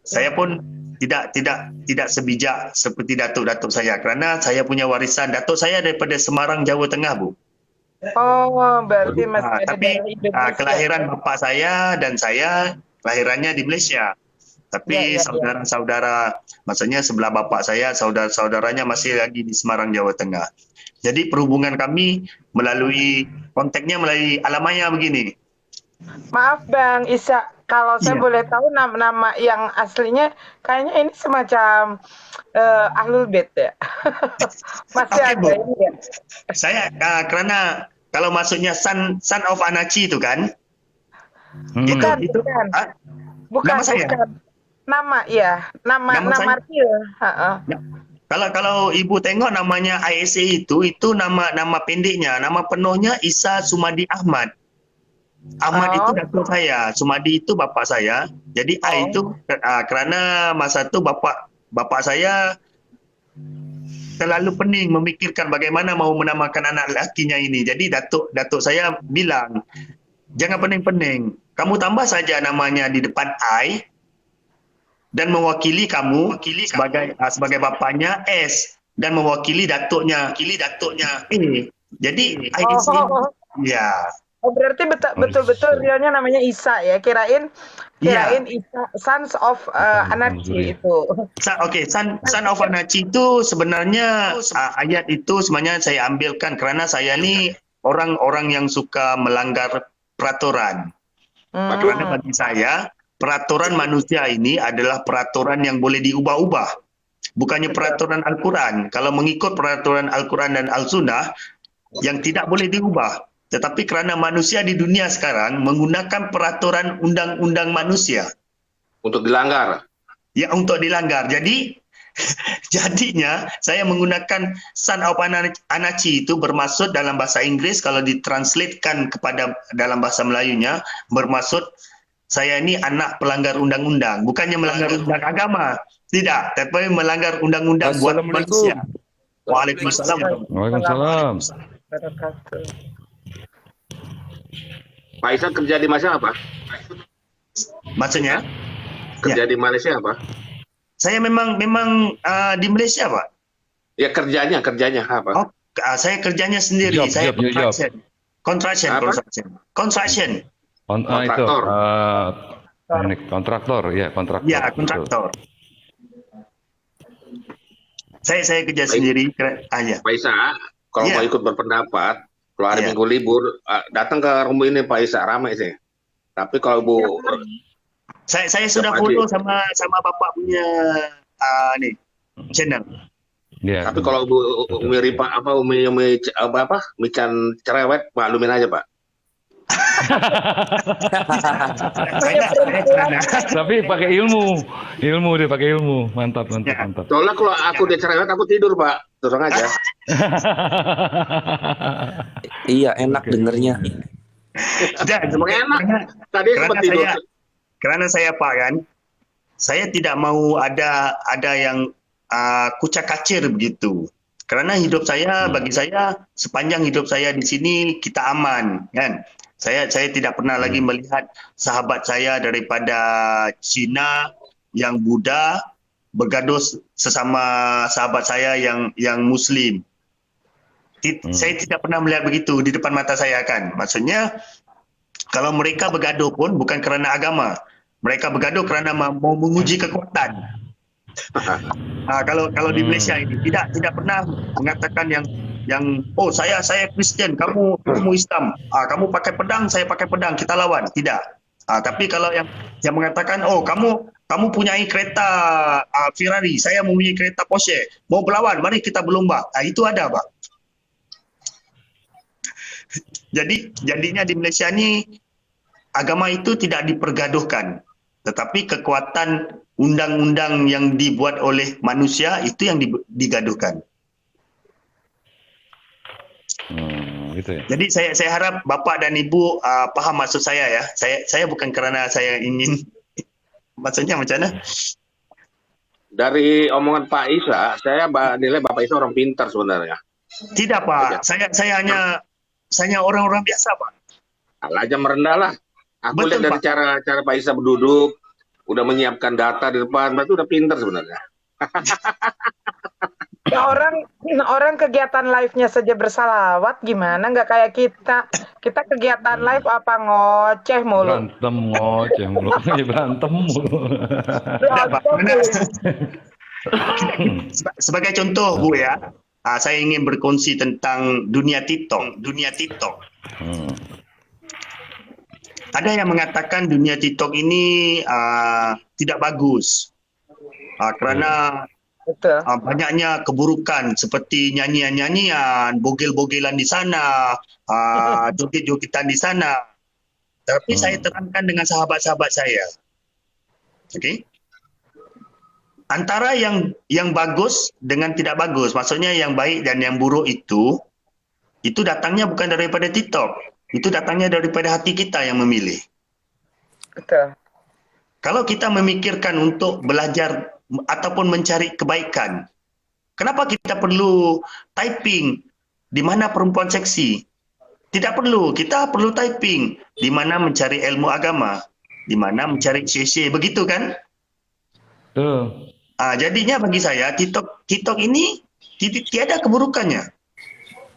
Saya pun tidak sebijak seperti datuk-datuk saya, kerana saya punya warisan datuk saya daripada Semarang, Jawa Tengah Bu. Oh, berarti masih ada Tapi dari Indonesia. kelahiran bapa saya dan saya kelahirannya di Malaysia. Tapi saudara-saudara, maksudnya sebelah bapa saya, saudara-saudaranya masih lagi di Semarang, Jawa Tengah. Jadi perhubungan kami kontaknya melalui alamaya begini. Maaf Bang Isa, kalau saya boleh tahu nama-nama yang aslinya, kayaknya ini semacam Ahlul Bait ya. Masih Okay, ada Bu. ini ya. Saya kerana kalau maksudnya son of Anachi itu kan, Bukan. Bukan. Nama saya? Bukan. Nama ya, nama saya? real. Kalau ibu tengok namanya ISA itu nama pendeknya, nama penuhnya Isa Sumadi Ahmad. Ahmad itu datuk saya, Sumadi itu bapa saya. Jadi I itu kerana masa tu bapa saya terlalu pening memikirkan bagaimana mau menamakan anak lakinya ini. Jadi datuk saya bilang, jangan pening-pening. Kamu tambah saja namanya di depan I dan mewakili kamu sebagai bapaknya S dan mewakili datuknya E. Jadi I di sini ya. Oh, berarti betul-betul realnya namanya Isa ya. Kirain Isa Sons of Anarchy itu. Okey, Son of Anarchy itu sebenarnya ayat itu sebenarnya saya ambilkan kerana saya ni orang-orang yang suka melanggar peraturan. Kerana bagi saya peraturan manusia ini adalah peraturan yang boleh diubah-ubah. Bukannya peraturan Al-Quran. Kalau mengikut peraturan Al-Quran dan Al-Sunnah yang tidak boleh diubah. Tetapi kerana manusia di dunia sekarang menggunakan peraturan undang-undang manusia. Untuk dilanggar? Ya, untuk dilanggar. Jadi, Jadinya saya menggunakan son of anarchy itu bermaksud dalam bahasa Inggris, kalau ditranslatekan kepada dalam bahasa Melayunya, bermaksud saya ini anak pelanggar undang-undang, bukannya melanggar undang agama, tidak, tapi melanggar undang-undang buat Assalamualaikum. manusia. Waalaikumsalam. Waalaikumsalam. Wabarakatuh. Pak Isa kerja di Malaysia apa? Maksudnya, Kerja di Malaysia apa? saya memang di Malaysia, Pak. Ya kerjanya apa? Oh, saya kerjanya sendiri. Job, Saya job, new job. construction. Apa? Construction. Itu Kontraktor. teknik kontraktor, ya kontraktor. Ya, betul. kontraktor. Saya kerja Baik. sendiri. Ya. Pak Isa, kalau Iya. mau ikut berpendapat, kalau hari Iya. Minggu libur, datang ke rumah ini Pak Isa, ramai sih. Tapi kalau Bu, Saya sudah Siapa follow aja? sama Bapak punya channel. Ya. tapi kalau Bu Umi Mican cerewet, maklumin aja Pak. Saya celana. Tapi pakai ilmu dia pakai ilmu, mantap. Ya. Soalnya kalau aku dia cerewet, aku tidur Pak. Terus aja. Iya, enak dengernya. Dan Emang enak. Tadi sempat tidur. karena saya Pak kan, saya tidak mau ada yang kucak kacir begitu. Karena hidup saya, bagi saya, sepanjang hidup saya di sini kita aman, kan? Saya tidak pernah lagi melihat sahabat saya daripada Cina yang Buddha bergaduh sesama sahabat saya yang Muslim. Saya tidak pernah melihat begitu di depan mata saya, kan? Maksudnya, kalau mereka bergaduh pun bukan kerana agama, mereka bergaduh kerana mau menguji kekuatan. Kalau di Malaysia ini tidak pernah mengatakan yang oh saya Kristian, kamu Islam, kamu pakai pedang, saya pakai pedang, kita lawan, tidak. Tapi kalau yang mengatakan oh kamu punyai kereta Ferrari, saya mempunyai kereta Porsche, mau berlawan, mari kita berlomba, itu ada Pak. Jadinya di Malaysia ni agama itu tidak dipergaduhkan, tetapi kekuatan undang-undang yang dibuat oleh manusia itu yang digaduhkan. Gitu ya. Jadi saya harap Bapak dan Ibu paham maksud saya ya. Saya bukan kerana saya ingin maksudnya macam mana? Dari omongan Pak Isa, saya nilai Bapak Isa orang pintar sebenarnya. Tidak Pak, saya hanya orang-orang biasa Pak. Aja merendah lah. Aku Betul, lihat dari Pak. cara Pak Isa berduduk, udah menyiapkan data di depan, berarti udah pintar sebenarnya. Ya, orang kegiatan live-nya saja bersalawat, gimana nggak kayak kita kegiatan live apa ngoceh mulu. Berantem ngoceh mulu. Berantem mulu. Tidak, Pak. Sebagai contoh Bu ya, saya ingin berkongsi tentang dunia TikTok. Ada yang mengatakan dunia TikTok ini tidak bagus kerana Betul. banyaknya keburukan seperti nyanyian-nyanyian, bogel-bogelan di sana, joget-jogetan di sana. Tapi saya terangkan dengan sahabat-sahabat saya. Okey. Antara yang bagus dengan tidak bagus, maksudnya yang baik dan yang buruk itu datangnya bukan daripada TikTok. Itu datangnya daripada hati kita yang memilih. Betul. Kalau kita memikirkan untuk belajar ataupun mencari kebaikan, kenapa kita perlu typing di mana perempuan seksi? Tidak perlu. Kita perlu typing di mana mencari ilmu agama, di mana mencari syekh-syekh, begitu kan? Tuh. Jadinya bagi saya TikTok ini tiada keburukannya.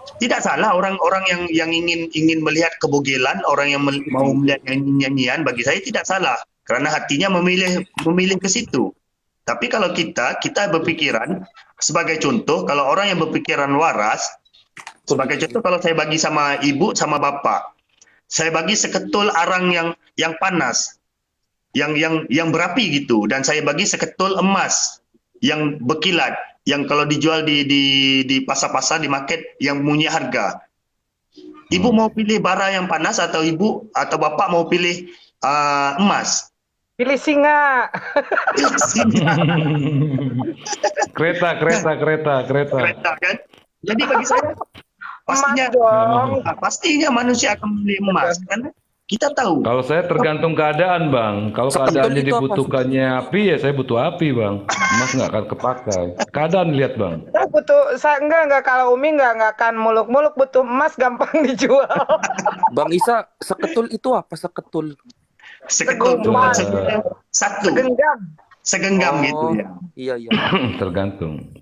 Tidak salah orang-orang yang ingin melihat kebogelan, orang yang mau melihat nyanyian, bagi saya tidak salah karena hatinya memilih ke situ. Tapi kalau kita berpikiran, sebagai contoh, kalau orang yang berpikiran waras, sebagai contoh kalau saya bagi sama ibu sama bapak, saya bagi seketul arang yang panas, yang berapi gitu, dan saya bagi seketul emas yang berkilat, yang kalau dijual di pasar-pasar, di market yang punya harga. Ibu mau pilih bara yang panas atau ibu atau bapak mau pilih emas? Pilih singa. Kereta kan? Jadi bagi saya pastinya Emas dong. pastinya manusia akan memilih emas karena kita tahu. Kalau saya tergantung keadaan, Bang. Kalau Seketul keadaannya itu apa? dibutuhkannya api, ya saya butuh api, Bang. Emas nggak akan kepakai. Keadaan lihat, Bang. Saya enggak kalau Umi enggak akan muluk-muluk, butuh emas gampang dijual. Bang Isa, seketul itu apa seketul? Seketul itu Segumpal. maksudnya satu, Segenggam. segenggam Oh, gitu ya. Iya, iya. Tergantung.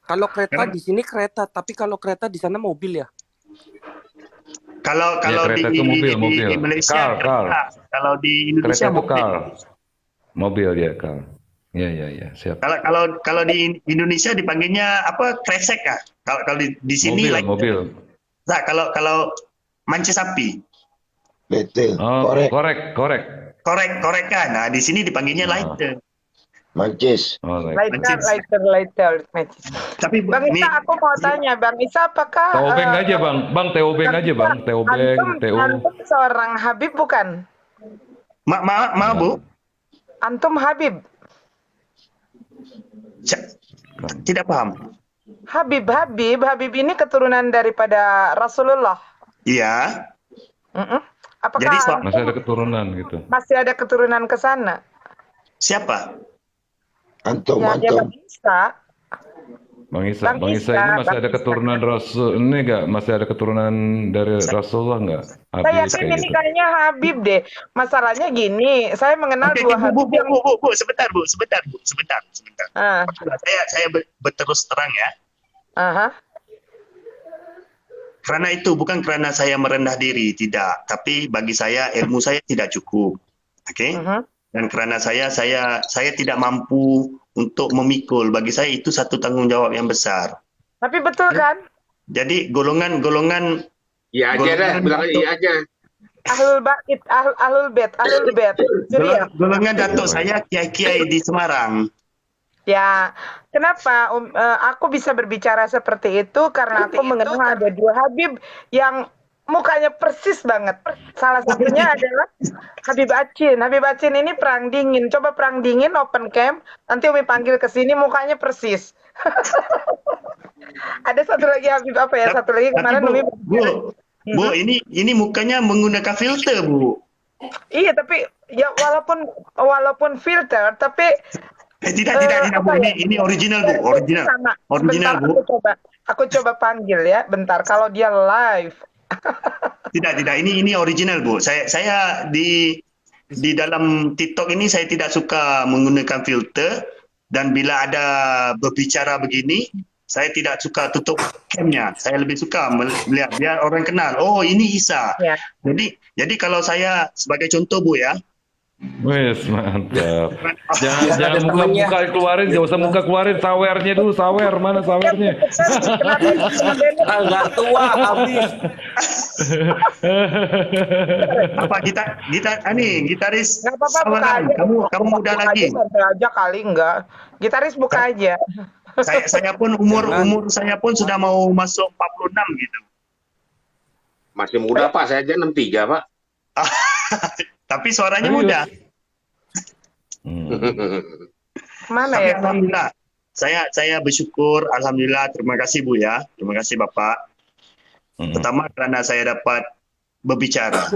Kalau kereta di sini kereta, tapi kalau kereta di sana mobil ya. Kalau kereta di, itu mobil. di Malaysia, Car. kalau di Indonesia Kereta itu mobil. kal. Mobil ya, kal. Ya, siap. Kalau di Indonesia dipanggilnya apa? Kresek kah? Kalau di sini Mobil. Nah, kalau mancis sapi, Betul. Oh, Korek. korek kan. Nah, di sini dipanggilnya lighter. Mancis. Oh, Lighter. Tapi Bang ini Isa, aku mau tanya, Bang Isa, apakah Teobeng aja, Bang. Bang, Teobeng aja, Bang. Teobeng, Teo. Antum seorang Habib bukan? ma Bu, Antum Habib. tidak paham. Habib ini keturunan daripada Rasulullah. Iya. Apakah Jadi, Masih ada keturunan gitu. masih ada keturunan ke sana? Siapa? Antum. Ya, Bang Isa. Bang Isa Bang ini Isa, masih ada keturunan Rasul ini nggak? Masih ada keturunan dari Rasulullah nggak? Saya Habib yakin kayak ini gitu. kayaknya Habib deh. Masalahnya gini, saya mengenal Oke, dua Bu, Habib yang sebentar. Ah, Saya berterus terang ya. aha. Karena itu bukan karena saya merendah diri, tidak. Tapi bagi saya ilmu saya tidak cukup. Oke? Dan karena saya tidak mampu untuk memikul. Bagi saya itu satu tanggung jawab yang besar. Tapi betul kan? Jadi golongan Iya aja dah, bilang aja iya aja. Ahlul Bait, Ahlul Bait. Suriah. golongan datuk saya kiai-kiai di Semarang. Ya, kenapa aku bisa berbicara seperti itu? Karena aku mengenal ada dua Habib yang mukanya persis banget. Salah satunya adalah Habib Acin. Habib Acin ini perang dingin. Coba perang dingin open camp. Nanti Umi panggil ke sini mukanya persis. Ada satu lagi Habib apa ya? Satu lagi kemarin Umi. Bu, ini mukanya menggunakan filter, Bu. Iya, tapi ya walaupun filter, tapi Tidak, Bu. Ini original, Bu. Original. Sama. Original, Bentar, Bu. aku coba panggil ya. Bentar, kalau dia live. Tidak. Ini original, Bu. Saya di dalam TikTok ini saya tidak suka menggunakan filter, dan bila ada berbicara begini, saya tidak suka tutup camnya. Saya lebih suka melihat biar orang kenal. Oh, ini Isa. Ya. Jadi kalau saya sebagai contoh, Bu ya. Wes, mantap. Biar ada Jangan temennya. muka keluarin, jangan usah muka keluarin, sawernya dulu, mana sawernya? Nggak tua habis. Apa gitaris Nggak apa-apa, buka Sawaran. aja. Kamu muda Buka lagi. aja, santai aja kali enggak. Gitaris buka aja. Saya pun umur saya pun sudah mau masuk 46 gitu. Masih muda Pak, saya aja 63 Pak. Tapi suaranya Serius? muda. Mana Tapi ya? alhamdulillah. Saya bersyukur, alhamdulillah, terima kasih Bu ya. Terima kasih Bapak. Pertama karena saya dapat berbicara.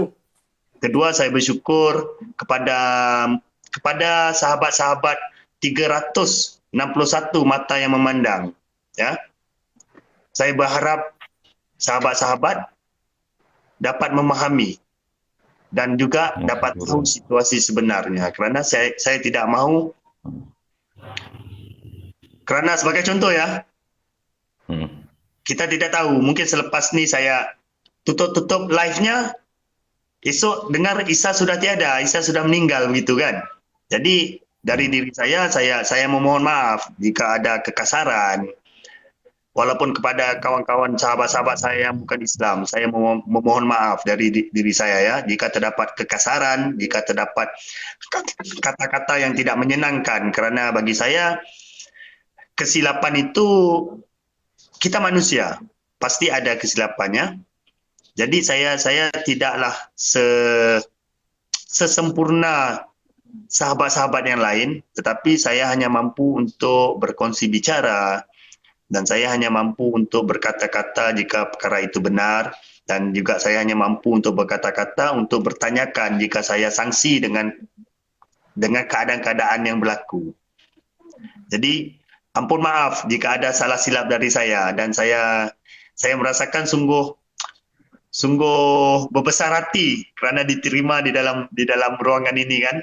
Kedua, saya bersyukur kepada sahabat-sahabat 361 mata yang memandang, ya. Saya berharap sahabat-sahabat dapat memahami dan juga dapat tahu situasi sebenarnya, karena saya tidak mau, karena sebagai contoh ya, kita tidak tahu, mungkin selepas ini saya tutup live-nya, esok dengar Isa sudah tiada, Isa sudah meninggal begitu kan. Jadi dari diri saya memohon maaf jika ada kekasaran. Walaupun kepada kawan-kawan sahabat-sahabat saya yang bukan Islam, saya memohon maaf dari diri saya ya, jika terdapat kekasaran, jika terdapat kata-kata yang tidak menyenangkan, karena bagi saya kesilapan itu, kita manusia, pasti ada kesilapannya. Jadi saya tidaklah sesempurna sahabat-sahabat yang lain, tetapi saya hanya mampu untuk berkongsi bicara dan saya hanya mampu untuk berkata-kata jika perkara itu benar, dan juga saya hanya mampu untuk berkata-kata untuk bertanyakan jika saya sangsi dengan keadaan-keadaan yang berlaku. Jadi ampun maaf jika ada salah silap dari saya, dan saya merasakan sungguh berbesar hati kerana diterima di dalam ruangan ini kan.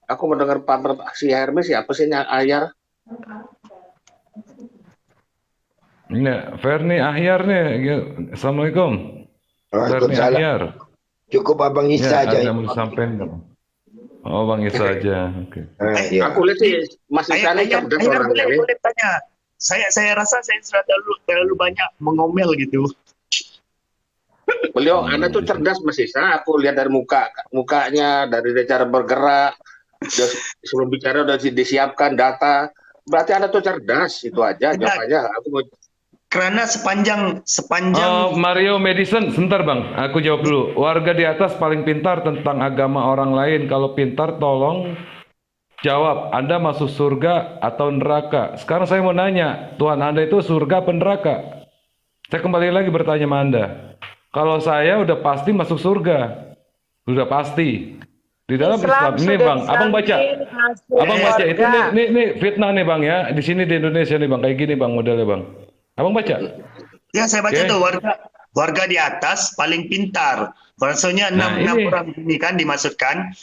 Aku mendengar Pak si Hermes, siapa sih Ayar? Ini Ferni Ahyar nih. Assalamualaikum. Ferni Waalaikumsalam. Ahyar. Cukup Abang Isa aja. ada mau disampaikan. Oh, Bang Isa aja. Oke. Ya. Aku lihat sih Mas Isa ini cerdas orangnya. Boleh tanya. Saya rasa saya sudah terlalu banyak mengomel gitu. Beliau Anda tuh cerdas Mas Isa. Aku lihat dari mukanya, dari cara bergerak, sebelum bicara udah disiapkan data. Berarti Anda tuh cerdas, itu aja jawabannya. Karena sepanjang Mario Madison, sebentar Bang, aku jawab dulu. Warga di atas paling pintar tentang agama orang lain. Kalau pintar, tolong jawab. Anda masuk surga atau neraka? Sekarang saya mau nanya, Tuhan Anda itu surga atau neraka? Saya kembali lagi bertanya sama Anda. Kalau saya udah pasti masuk surga, udah pasti. Di dalam Islam ini Bang, Abang baca itu nih fitnah nih Bang ya. Di sini di Indonesia nih Bang, kayak gini Bang modelnya Bang. Abang baca? Ya, saya baca tuh warga di atas paling pintar. Maksudnya enam orang ini kan dimaksudkan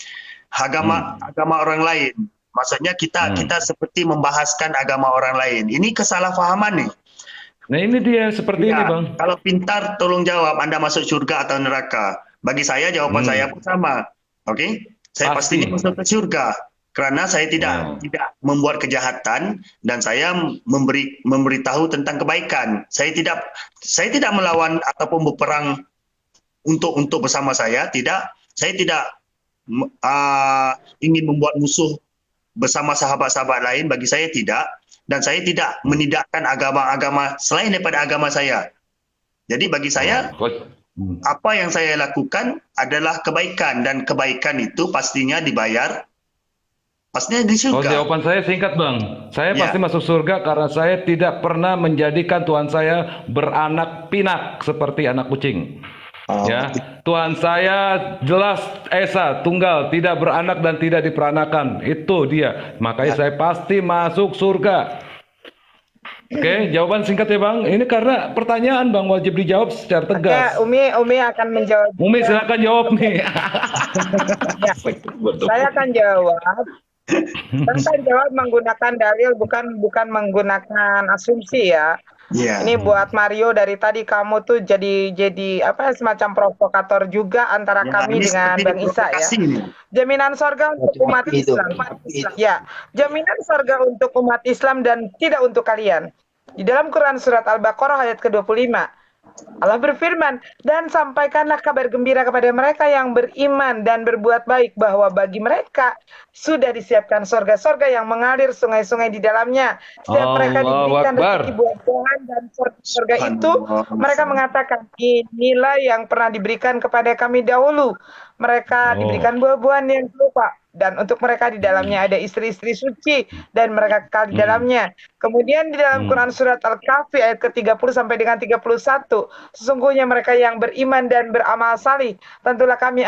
agama orang lain. Maksudnya kita seperti membahaskan agama orang lain. Ini kesalahpahaman nih. Nah ini dia seperti ini Bang. Kalau pintar tolong jawab Anda masuk surga atau neraka. Bagi saya jawaban saya pun sama. Oke? Saya pastinya masuk ke surga. Karena saya tidak membuat kejahatan dan saya memberitahu tentang kebaikan. Saya tidak melawan ataupun berperang untuk bersama saya. Saya tidak ingin membuat musuh bersama sahabat-sahabat lain. Bagi saya tidak. Dan saya tidak menidakkan agama-agama selain daripada agama saya. Jadi bagi saya apa yang saya lakukan adalah kebaikan, dan kebaikan itu pastinya dibayar. Pastinya di surga. Jawaban saya singkat Bang. Saya pasti masuk surga karena saya tidak pernah menjadikan Tuhan saya beranak pinak seperti anak kucing. Ya, Tuhan saya jelas Esa, tunggal, tidak beranak dan tidak diperanakan. Itu dia. Makanya saya pasti masuk surga. Oke, jawaban singkat ya Bang. Ini karena pertanyaan Bang wajib dijawab secara tegas. Umi akan menjawab. Umi silakan jawab nih. Saya akan jawab. Saya jawab menggunakan dalil, bukan menggunakan asumsi ya. Ini buat Mario, dari tadi kamu tuh jadi apa semacam provokator juga antara kami dengan Bang Isa ya. Jaminan surga untuk umat Islam. Ya, jaminan surga untuk umat Islam dan tidak untuk kalian. Di dalam Quran surat Al-Baqarah ayat ke-25. Allah berfirman, dan sampaikanlah kabar gembira kepada mereka yang beriman dan berbuat baik bahwa bagi mereka sudah disiapkan sorga-sorga yang mengalir sungai-sungai di dalamnya. Setiap mereka diberikan rezeki buah-buahan, dan sorga itu mereka mengatakan, inilah yang pernah diberikan kepada kami dahulu. Mereka diberikan buah-buahan yang lupa. Dan untuk mereka di dalamnya ada istri-istri suci dan mereka kekal di dalamnya. Kemudian di dalam Quran surat Al-Kahfi ayat ke-30 sampai dengan 31, sesungguhnya mereka yang beriman dan beramal salih, tentulah kami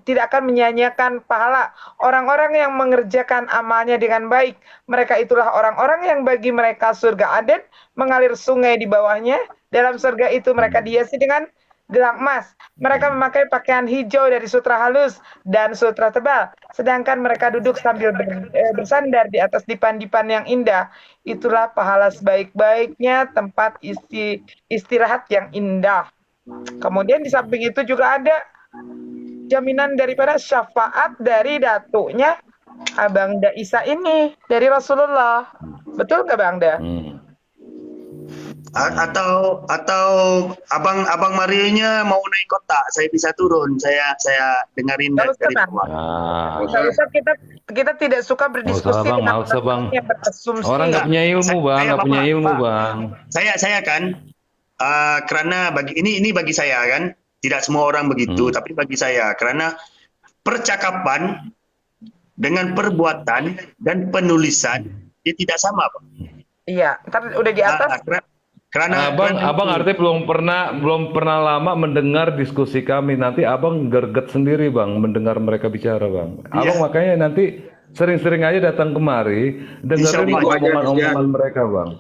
tidak akan menyia-nyiakan pahala orang-orang yang mengerjakan amalnya dengan baik. Mereka itulah orang-orang yang bagi mereka surga Aden mengalir sungai di bawahnya. Dalam surga itu mereka dihiasi dengan gelang emas. Mereka memakai pakaian hijau dari sutra halus dan sutra tebal. Sedangkan mereka duduk sambil bersandar di atas dipan-dipan yang indah. Itulah pahala sebaik-baiknya tempat istirahat yang indah. Kemudian di samping itu juga ada jaminan daripada syafaat dari datuknya Abang Da Isa ini dari Rasulullah. Betul nggak Bang Da? Atau abang Mario-nya mau naik kota, saya bisa turun, saya dengerin dari bawah. Kita tidak suka berdiskusi dengan orang yang berasumsi. Orang nggak punya ilmu Bang, nggak punya ilmu Bang. Saya kan Kerana ini bagi saya kan, tidak semua orang begitu, tapi bagi saya kerana percakapan dengan perbuatan dan penulisan dia tidak sama, Pak. Iya, ntar udah di atas. Abang artinya belum pernah lama mendengar diskusi kami. Nanti abang gerget sendiri bang mendengar mereka bicara bang. Abang makanya nanti sering-sering aja datang kemari dengerin omongan mereka bang.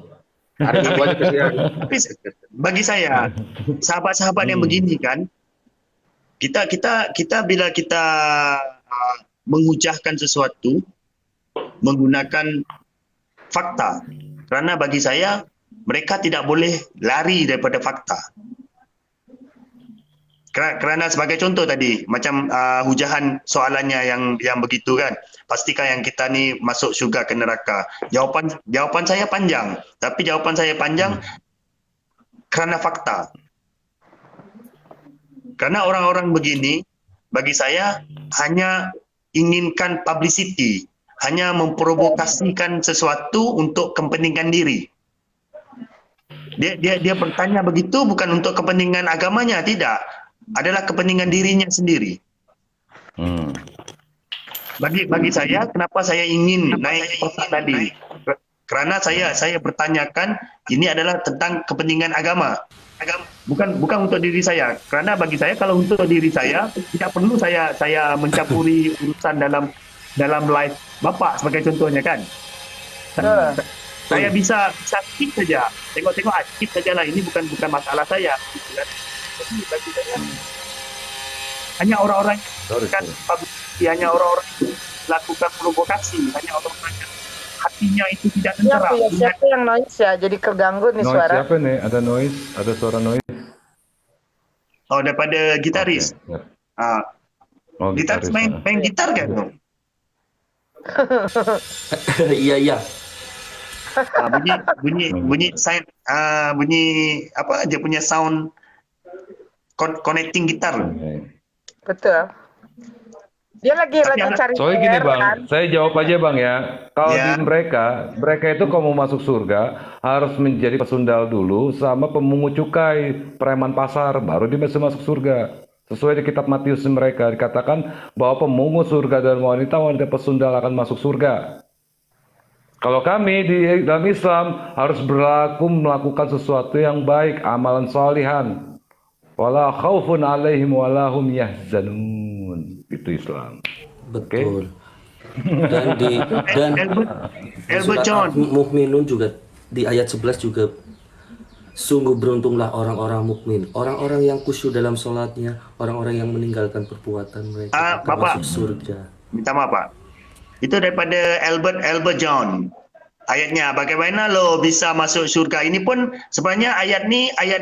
Tapi bagi saya sahabat-sahabat yang begini kan, kita bila kita menghujahkan sesuatu menggunakan fakta, karena bagi saya mereka tidak boleh lari daripada fakta. Kerana sebagai contoh tadi, macam hujahan soalannya yang begitu kan, pastikan yang kita ni masuk syurga ke neraka. Jawapan saya panjang, tapi jawapan saya panjang kerana fakta. Kerana orang-orang begini, bagi saya hanya inginkan publicity, hanya memprovokasikan sesuatu untuk kepentingan diri. Dia bertanya begitu bukan untuk kepentingan agamanya, tidak. Adalah kepentingan dirinya sendiri. Bagi saya, kenapa saya ingin naik tadi? Kerana saya bertanyakan ini adalah tentang kepentingan agama. Bukan untuk diri saya. Kerana bagi saya kalau untuk diri saya tidak perlu saya mencampuri urusan dalam live Bapak sebagai contohnya kan. Saya bisa skip saja, tengok skip saja lah, ini bukan masalah saya. Jadi bagi saya hanya orang-orang kan hanya orang-orang lakukan provokasi, hanya orang-orang yang hatinya itu tidak tentram. Siapa yang noise ya? Jadi keganggu nih Noise suara. siapa nih? Ada noise, ada suara noise. Oh, daripada gitaris. Gitaris main gitar kan? Iya. Bunyi apa dia punya sound connecting gitar. Betul. Dia lagi cari. Soalnya gini bang, kan? saya jawab aja bang ya. Kalau di mereka itu kalau mau masuk surga harus menjadi pesundal dulu sama pemungut cukai, preman pasar, baru dia bisa masuk surga. Sesuai di kitab Matius mereka dikatakan bahwa pemungut surga dan wanita pesundal akan masuk surga. Kalau kami di dalam Islam harus melakukan sesuatu yang baik, amalan salihan. Wala khaufun alaihim wala hum yahzanun. Itu Islam. Betul. Dan Albert John Mukminun juga di ayat 11 juga sungguh beruntunglah orang-orang mukmin, orang-orang yang khusyuk dalam sholatnya, orang-orang yang meninggalkan perbuatan mereka akan Bapak, masuk surga. minta maaf Pak. Itu daripada Albert John. Ayatnya bagaimana lo bisa masuk surga? Ini pun sebenarnya ayat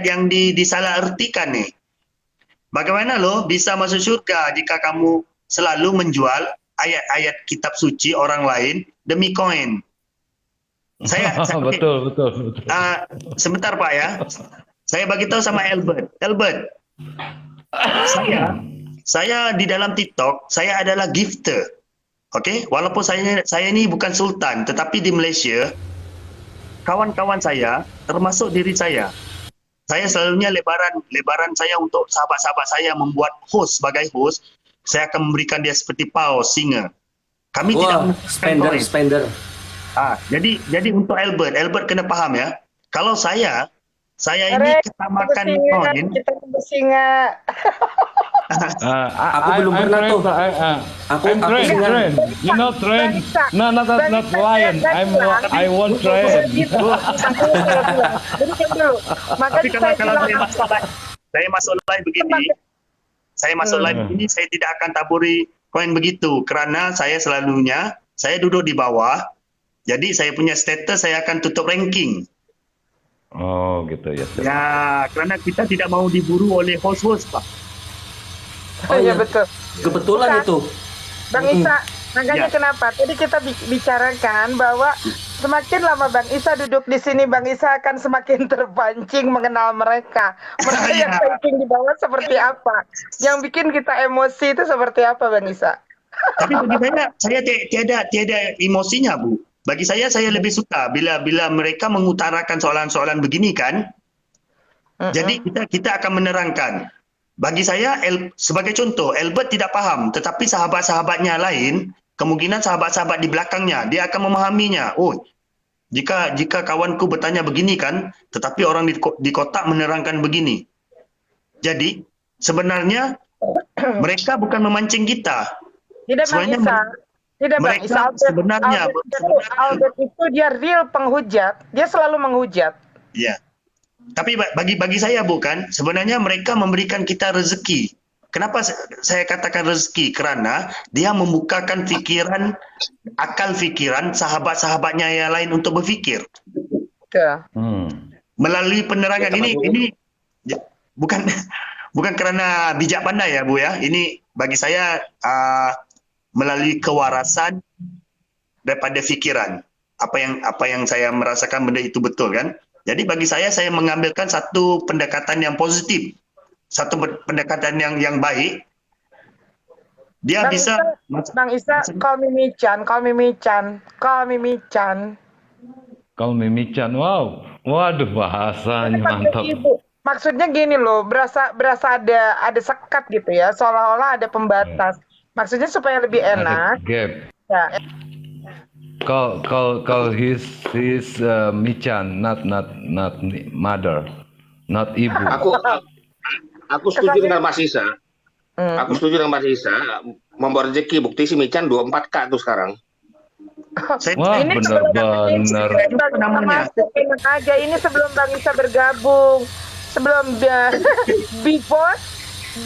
yang disalahartikan nih. Bagaimana lo bisa masuk surga jika kamu selalu menjual ayat-ayat kitab suci orang lain demi koin? Saya betul. Sebentar Pak ya. Saya bagi tahu sama Albert. Saya di dalam TikTok saya adalah gifter. Oke, walaupun saya ini bukan sultan, tetapi di Malaysia kawan-kawan saya, termasuk diri saya selalunya lebaran saya untuk sahabat-sahabat saya membuat host sebagai host, saya akan memberikan dia seperti paus, singa. Kami tidak spender. Jadi untuk Albert kena paham ya. Kalau saya ini ketamakan koin. Kita singa. Aku belum pernah tuh. I'm train. You know train. No, not lion. I want train. Jadi kan dulu. Tapi kalau saya masuk live begini, saya tidak akan taburi koin begitu, kerana saya selalunya saya duduk di bawah. Jadi saya punya status saya akan tutup ranking. Oh gitu ya. Ya, kerana kita tidak mau diburu oleh host-host Pak. Oh iya betul. Kebetulan itu. Bang Isa, makanya kenapa? Tadi kita bicarakan bahwa semakin lama Bang Isa duduk di sini, Bang Isa akan semakin terpancing mengenal mereka. Mereka yang ranking di bawah seperti apa? Yang bikin kita emosi itu seperti apa, Bang Isa? Tapi bagi saya tiada emosinya, Bu. Bagi saya lebih suka bila mereka mengutarakan soalan-soalan begini kan. Jadi kita akan menerangkan. Bagi saya, sebagai contoh, Albert tidak paham, tetapi sahabat-sahabatnya lain, kemungkinan sahabat-sahabat di belakangnya, dia akan memahaminya. Oh, jika kawanku bertanya begini kan, tetapi orang di kotak menerangkan begini. Jadi, sebenarnya mereka bukan memancing kita. Tidak Bang Sebenarnya Isa. Tidak Bang mereka Isa. sebenarnya Albert itu dia real penghujat. Dia selalu menghujat. ya. Tapi bagi saya bukan, sebenarnya mereka memberikan kita rezeki. Kenapa saya katakan rezeki? Karena dia membukakan pikiran, akal pikiran sahabat-sahabatnya yang lain untuk berfikir. Betul. Melalui penerangan ini bukan karena bijak pandai ya Bu ya. Ini bagi saya melalui kewarasan daripada pikiran. Apa yang saya merasakan benda itu betul kan? Jadi bagi saya mengambilkan satu pendekatan yang positif, satu pendekatan yang baik. Dia bisa. Bang Isa, call me Michan. Kalau Mimichan, wow, waduh bahasanya mantap. Maksudnya gini loh, berasa ada sekat gitu ya, seolah-olah ada pembatas. Maksudnya supaya lebih enak. Ada gap. Ya. Call his Michan, not mother, not ibu. Aku setuju dengan Mas Isa. Aku setuju dengan Mas Isa. Membawa rezeki, bukti si Michan 24K tuh sekarang. Wah, Ini bener-bener. masuk enak aja. Ini sebelum Bang Isa bergabung, sebelum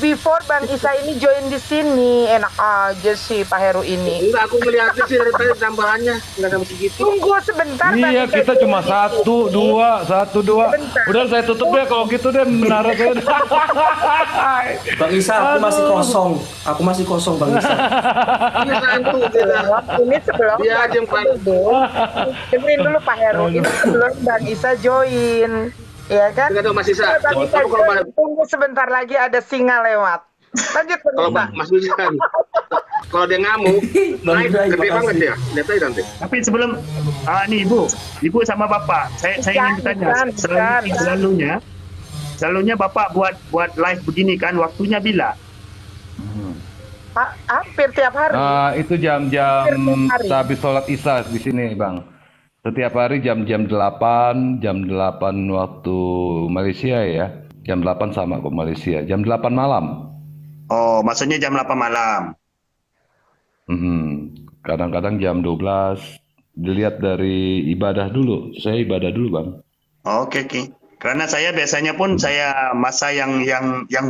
before Bang Isa ini join di sini, enak aja sih Pak Heru ini. Enggak, aku melihatnya sih dari tadi tambahannya nggak sampai segitu. Tunggu sebentar. Iya, Bang Isa kita join cuma di satu dua. Sebentar. Udah saya tutup ya kalau gitu deh menara saya. Bang Isa, aku masih kosong Bang Isa. Ini santu gitu. Ini sebelum Dia aja yang paling. dengerin dulu Pak Heru. Ini sebelum Bang Isa join. Ya kan? Enggak tahu Mas Isa. Bang Isa Kalau join, tunggu sebentar lagi ada singa lewat. Lanjut Bang kalau Isa. Mas Isa, kalau dia ngamuk, naik gede banget ya. Lihat aja nanti. Tapi sebelum nih Ibu sama Bapak, saya ingin bertanya, selalunya Bapak buat live begini kan, waktunya bila? Hampir tiap hari. Itu jam-jam habis sholat isya di sini, Bang. Setiap hari jam 8 waktu Malaysia ya. Jam 8 sama kok Malaysia. Jam 8 malam. Oh, maksudnya jam 8 malam. Kadang-kadang jam 12. Dilihat dari ibadah dulu. Saya ibadah dulu, Bang. Oke. Karena saya biasanya pun saya masa yang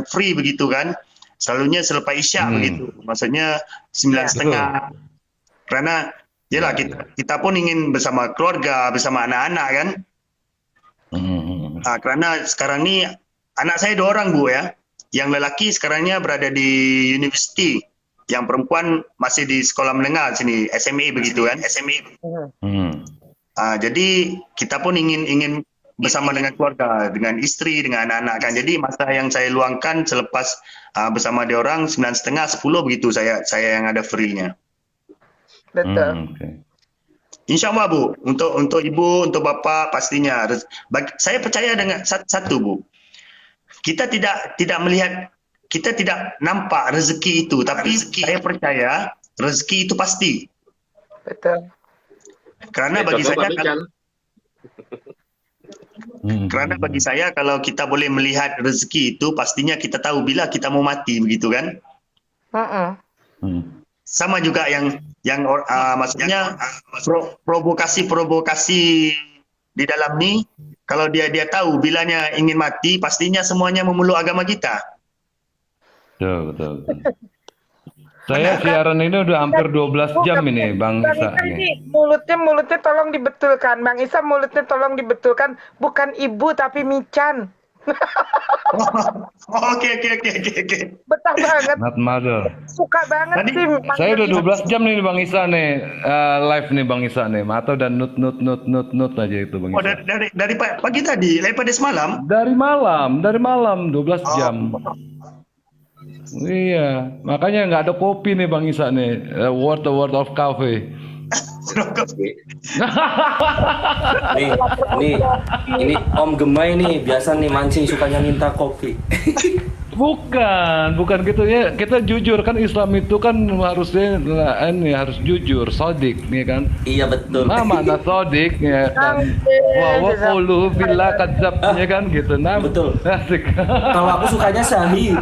free begitu kan. Selalunya selepas Isya begitu. Maksudnya 9:30. Karena yalah kita pun ingin bersama keluarga, bersama anak-anak kan. Karena sekarang ini anak saya 2 orang Bu ya. Yang lelaki sekarangnya berada di university. Yang perempuan masih di sekolah menengah sini, SMA begitu kan, jadi kita pun ingin bersama dengan keluarga, dengan istri, dengan anak-anak kan. Jadi masa yang saya luangkan selepas bersama dia orang 9:30, 10 begitu saya yang ada free-nya. Betul. Insya Allah Bu, untuk Ibu, untuk Bapak pastinya. Saya percaya dengan satu Bu, kita tidak melihat, kita tidak nampak rezeki itu, tapi saya percaya rezeki itu pasti. Betul. Karena bagi saya kalau kita boleh melihat rezeki itu, pastinya kita tahu bila kita mau mati begitu kan. Sama juga yang maksudnya provokasi di dalam ini, kalau dia tahu bilanya ingin mati, pastinya semuanya memeluk agama kita. Betul. Saya siaran ini udah hampir 12 jam ini, Bang Isa. Ini mulutnya tolong dibetulkan, Bang Isa, mulutnya tolong dibetulkan, bukan ibu tapi Michan. Oke. Betah banget. Not mother. Suka banget sih. Saya udah 12 jam nih Bang Isa nih, live nih Bang Isa nih. Mata dan nut aja itu Bang Isa. Oh, dari pagi tadi, daripada semalam? Dari malam 12 jam. Iya, makanya nggak ada kopi nih Bang Isa nih. Word of coffee. Ini Om Gemai nih biasa nih mancing sukanya minta kopi. Bukan gitu ya. Kita jujur kan, Islam itu kan harusnya ini harus jujur, sodik ya kan. Iya betul. Nah, mana sodik ya kan. Wa qulu billah kadzab ya kan gitu. Nah, Betul. asik. Kalau aku sukanya sahih.